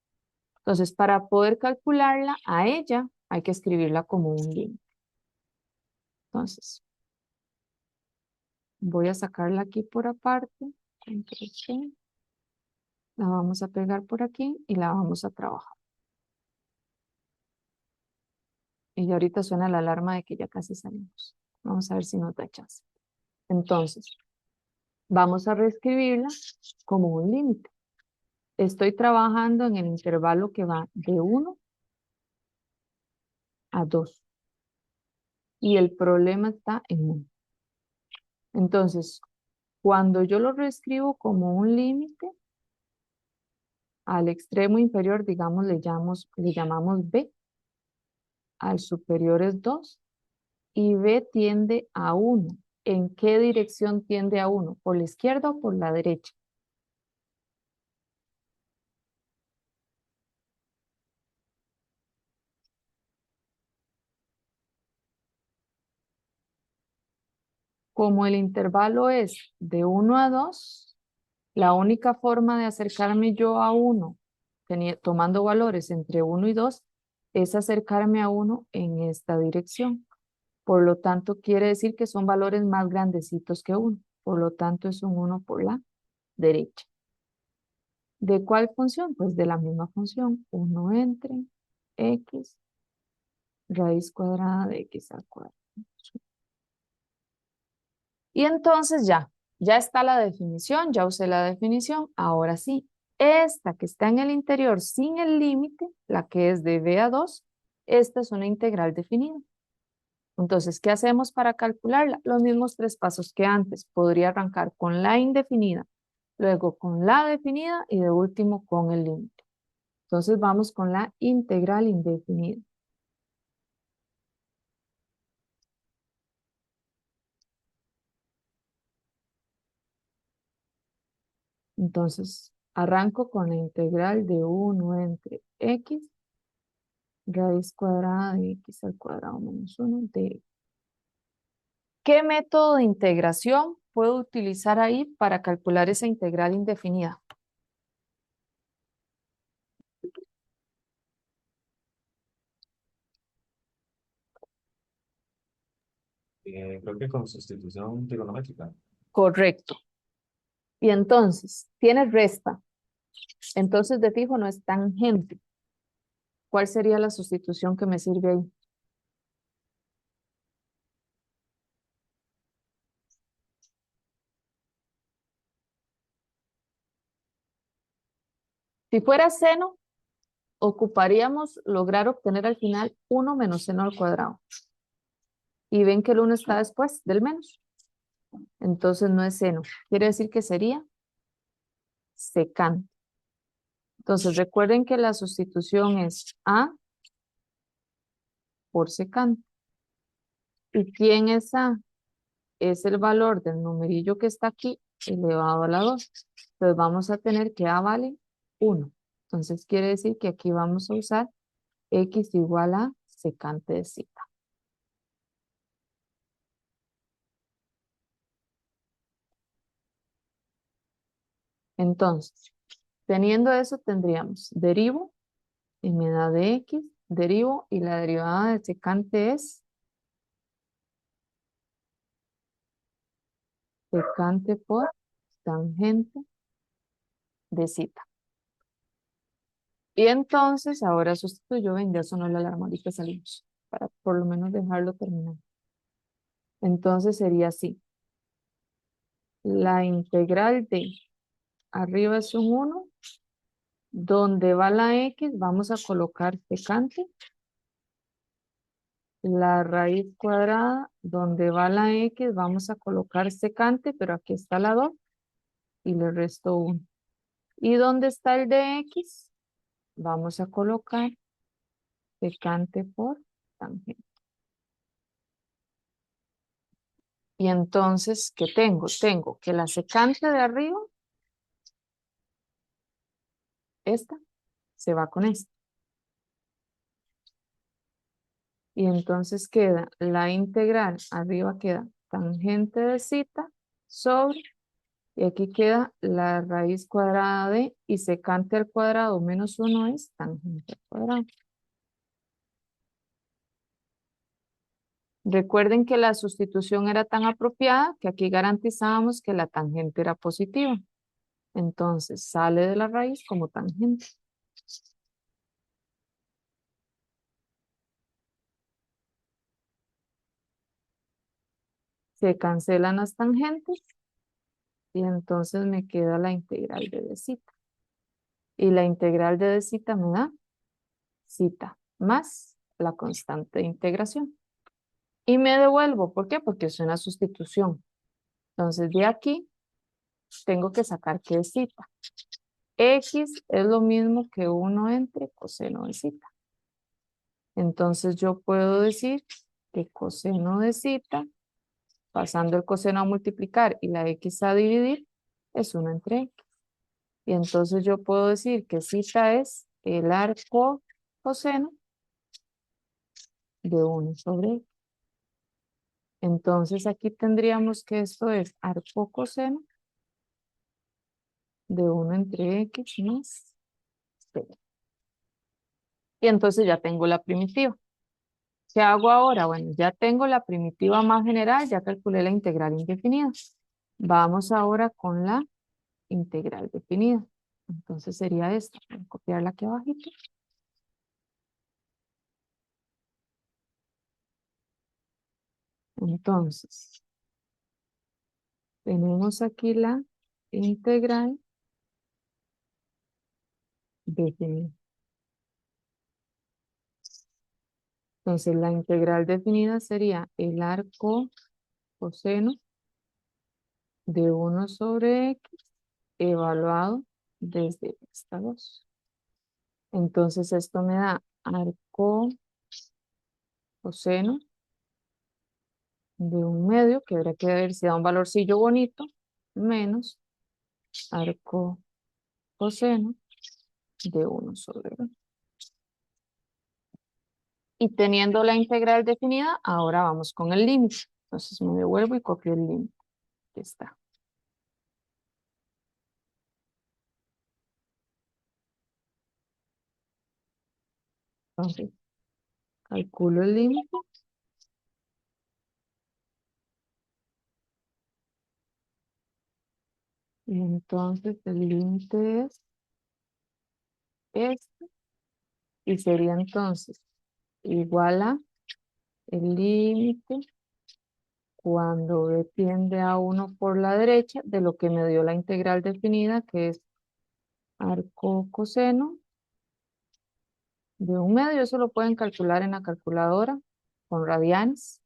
Entonces, para poder calcularla a ella, hay que escribirla como un límite. Entonces, voy a sacarla aquí por aparte. Control C. La vamos a pegar por aquí y la vamos a trabajar. Y ya ahorita suena la alarma de que ya casi salimos. Vamos a ver si nos da chance. Entonces, vamos a reescribirla como un límite. Estoy trabajando en el intervalo que va de 1 a 2. Y el problema está en 1. Entonces, cuando yo lo reescribo como un límite, al extremo inferior, digamos, le llamamos B, al superior es 2, y B tiende a 1. ¿En qué dirección tiende a 1? ¿Por la izquierda o por la derecha? Como el intervalo es de 1 a 2, la única forma de acercarme yo a 1, tomando valores entre 1 y 2, es acercarme a 1 en esta dirección. Por lo tanto, quiere decir que son valores más grandecitos que 1. Por lo tanto, es un 1 por la derecha. ¿De cuál función? Pues de la misma función. 1 entre x raíz cuadrada de x al cuadrado. Y entonces ya está la definición, ya usé la definición. Ahora sí, esta que está en el interior sin el límite, la que es de b a 2, esta es una integral definida. Entonces, ¿qué hacemos para calcularla? Los mismos 3 pasos que antes. Podría arrancar con la indefinida, luego con la definida y de último con el límite. Entonces vamos con la integral indefinida. Entonces, arranco con la integral de 1 entre x raíz cuadrada de x al cuadrado menos 1 de... ¿Qué método de integración puedo utilizar ahí para calcular esa integral indefinida? Creo que con sustitución trigonométrica. Correcto. Y entonces, tiene resta. Entonces, de fijo no es tangente. ¿Cuál sería la sustitución que me sirve ahí? Si fuera seno, ocuparíamos lograr obtener al final 1 menos seno al cuadrado. Y ven que el 1 está después del menos. Entonces no es seno. Quiere decir que sería secante. Entonces recuerden que la sustitución es A por secante. ¿Y quién es A? Es el valor del numerillo que está aquí elevado a la 2. Entonces vamos a tener que A vale 1. Entonces quiere decir que aquí vamos a usar X igual a secante de zeta. Entonces, teniendo eso tendríamos derivo y me da de X, derivo y la derivada de secante es secante por tangente de zeta. Y entonces ahora sustituyo, ven, ya sonó la alarma, ahorita salimos, para por lo menos dejarlo terminar. Entonces sería así. La integral de arriba es un 1, donde va la X vamos a colocar secante. La raíz cuadrada, donde va la X vamos a colocar secante, pero aquí está la 2 y le resto 1. ¿Y dónde está el de X? Vamos a colocar secante por tangente. Y entonces, ¿qué tengo? Tengo que la secante de arriba, esta, se va con esta. Y entonces queda la integral, arriba queda tangente de zeta sobre, y aquí queda la raíz cuadrada de, y secante al cuadrado menos 1 es tangente al cuadrado. Recuerden que la sustitución era tan apropiada que aquí garantizábamos que la tangente era positiva. Entonces sale de la raíz como tangente. Se cancelan las tangentes y entonces me queda la integral de zeta. Y la integral de zeta me da zeta más la constante de integración. Y me devuelvo. ¿Por qué? Porque es una sustitución. Entonces de aquí tengo que sacar que es zeta. X es lo mismo que 1 entre coseno de zeta. Entonces yo puedo decir que coseno de zeta, pasando el coseno a multiplicar y la X a dividir, es 1 entre X. Y entonces yo puedo decir que zeta es el arco coseno de 1 sobre X. Entonces aquí tendríamos que esto es arco coseno de 1 entre X más 0. Y entonces ya tengo la primitiva. ¿Qué hago ahora? Bueno, ya tengo la primitiva más general, ya calculé la integral indefinida. Vamos ahora con la integral definida. Entonces sería esta. Voy a copiarla aquí abajito. Entonces, tenemos aquí la integral definida. Entonces, la integral definida sería el arco coseno de 1 sobre X evaluado desde esta 2. Entonces, esto me da arco coseno de 1/2, que habría que ver si da un valorcillo bonito, menos arco coseno de 1 sobre 2. Y teniendo la integral definida, ahora vamos con el límite. Entonces me devuelvo y copio el límite. Aquí está. Entonces, calculo el límite. Y entonces el límite es este. Y sería entonces igual a el límite cuando b tiende a 1 por la derecha de lo que me dio la integral definida, que es arco coseno de 1/2. Eso lo pueden calcular en la calculadora con radianes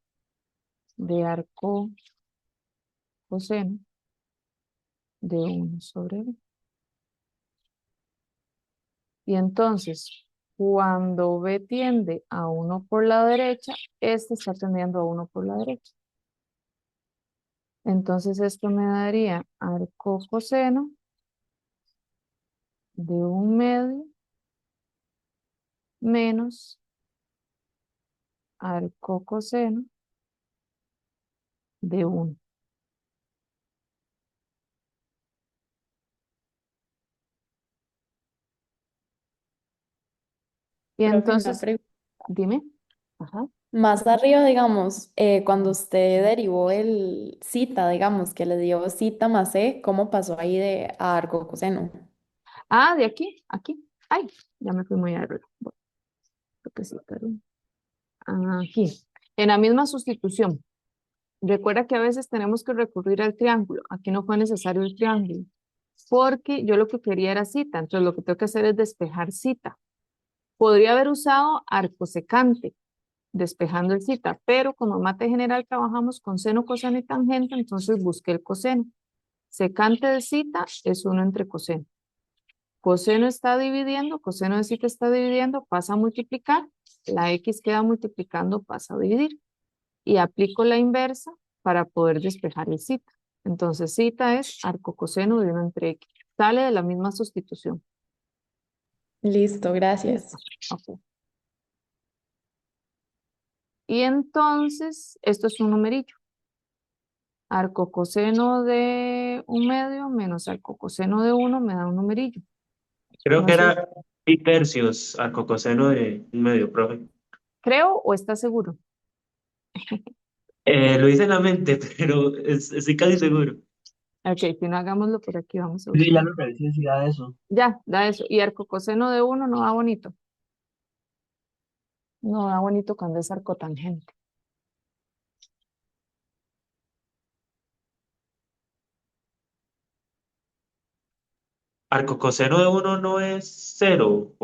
de arco coseno de 1 sobre b. Y entonces, cuando B tiende a 1 por la derecha, este está tendiendo a 1 por la derecha. Entonces esto me daría arco coseno de 1/2 menos arco coseno de 1. Y Profe, una entonces, pregunta. dime. Ajá. Más arriba, digamos, cuando usted derivó el cita, digamos, que le dio cita más C, ¿cómo pasó ahí de a arco coseno? Ah, de aquí, aquí. Ay, ya me fui muy arriba. Bueno, creo que sí, pero aquí. En la misma sustitución. Recuerda que a veces tenemos que recurrir al triángulo. Aquí no fue necesario el triángulo, porque yo lo que quería era cita. Entonces lo que tengo que hacer es despejar cita. Podría haber usado arco secante, despejando el cita, pero como en mate general trabajamos con seno, coseno y tangente, entonces busqué el coseno. Secante de cita es 1 entre coseno. Coseno está dividiendo, coseno de cita está dividiendo, pasa a multiplicar, la X queda multiplicando, pasa a dividir. Y aplico la inversa para poder despejar el cita. Entonces cita es arco coseno de 1 entre X. Sale de la misma sustitución. Listo, Listo. gracias. Ok. Y entonces, esto es un numerillo. Arco coseno de 1/2 menos arco coseno de 1 me da un numerillo. Creo No que sé, era pi tercios a coseno de 1/2, profe. creo o está seguro. Lo hice en la mente, pero estoy casi seguro. Ok, si no hagámoslo por aquí, vamos a Sí, ya buscar. lo revisé, sí da eso. Ya, da eso. Y arco coseno de 1 no da bonito. No da bonito cuando es arco tangente. Arco coseno de 1 no es 0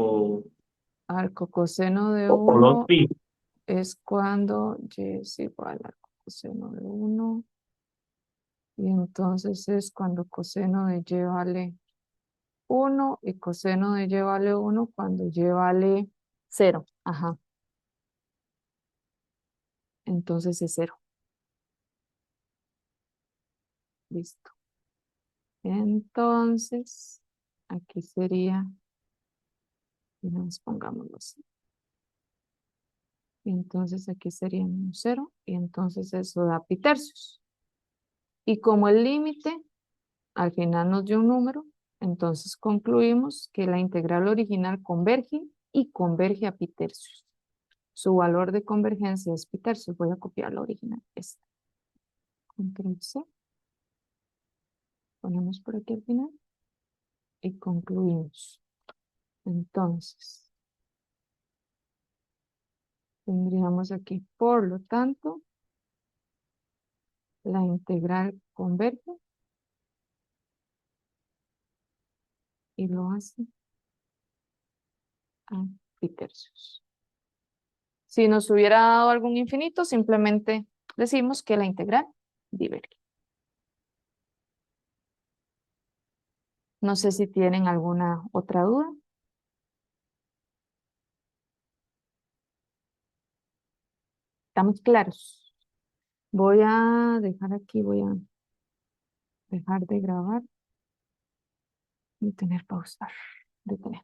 Arco coseno de o 2 1 pi. es cuando y es igual a coseno de 1 y entonces es cuando coseno de y vale 1 y coseno de y vale 1 cuando y vale 0. Ajá, entonces es 0. Listo. Entonces, aquí sería, y nos pongámoslo así. Entonces aquí sería un 0 y entonces eso da pi tercios. Y como el límite al final nos dio un número, entonces concluimos que la integral original converge y converge a pi tercios. Su valor de convergencia es pi tercios. Voy a copiar la original. Esta. Control C. Ponemos por aquí al final. Y concluimos. Entonces, tendríamos aquí, por lo tanto, la integral converge y lo hace a pi tercios. Si nos hubiera dado algún infinito, simplemente decimos que la integral diverge. No sé si tienen alguna otra duda. ¿Estamos claros? Voy a dejar aquí, voy a dejar de grabar y tener pausar. Detener.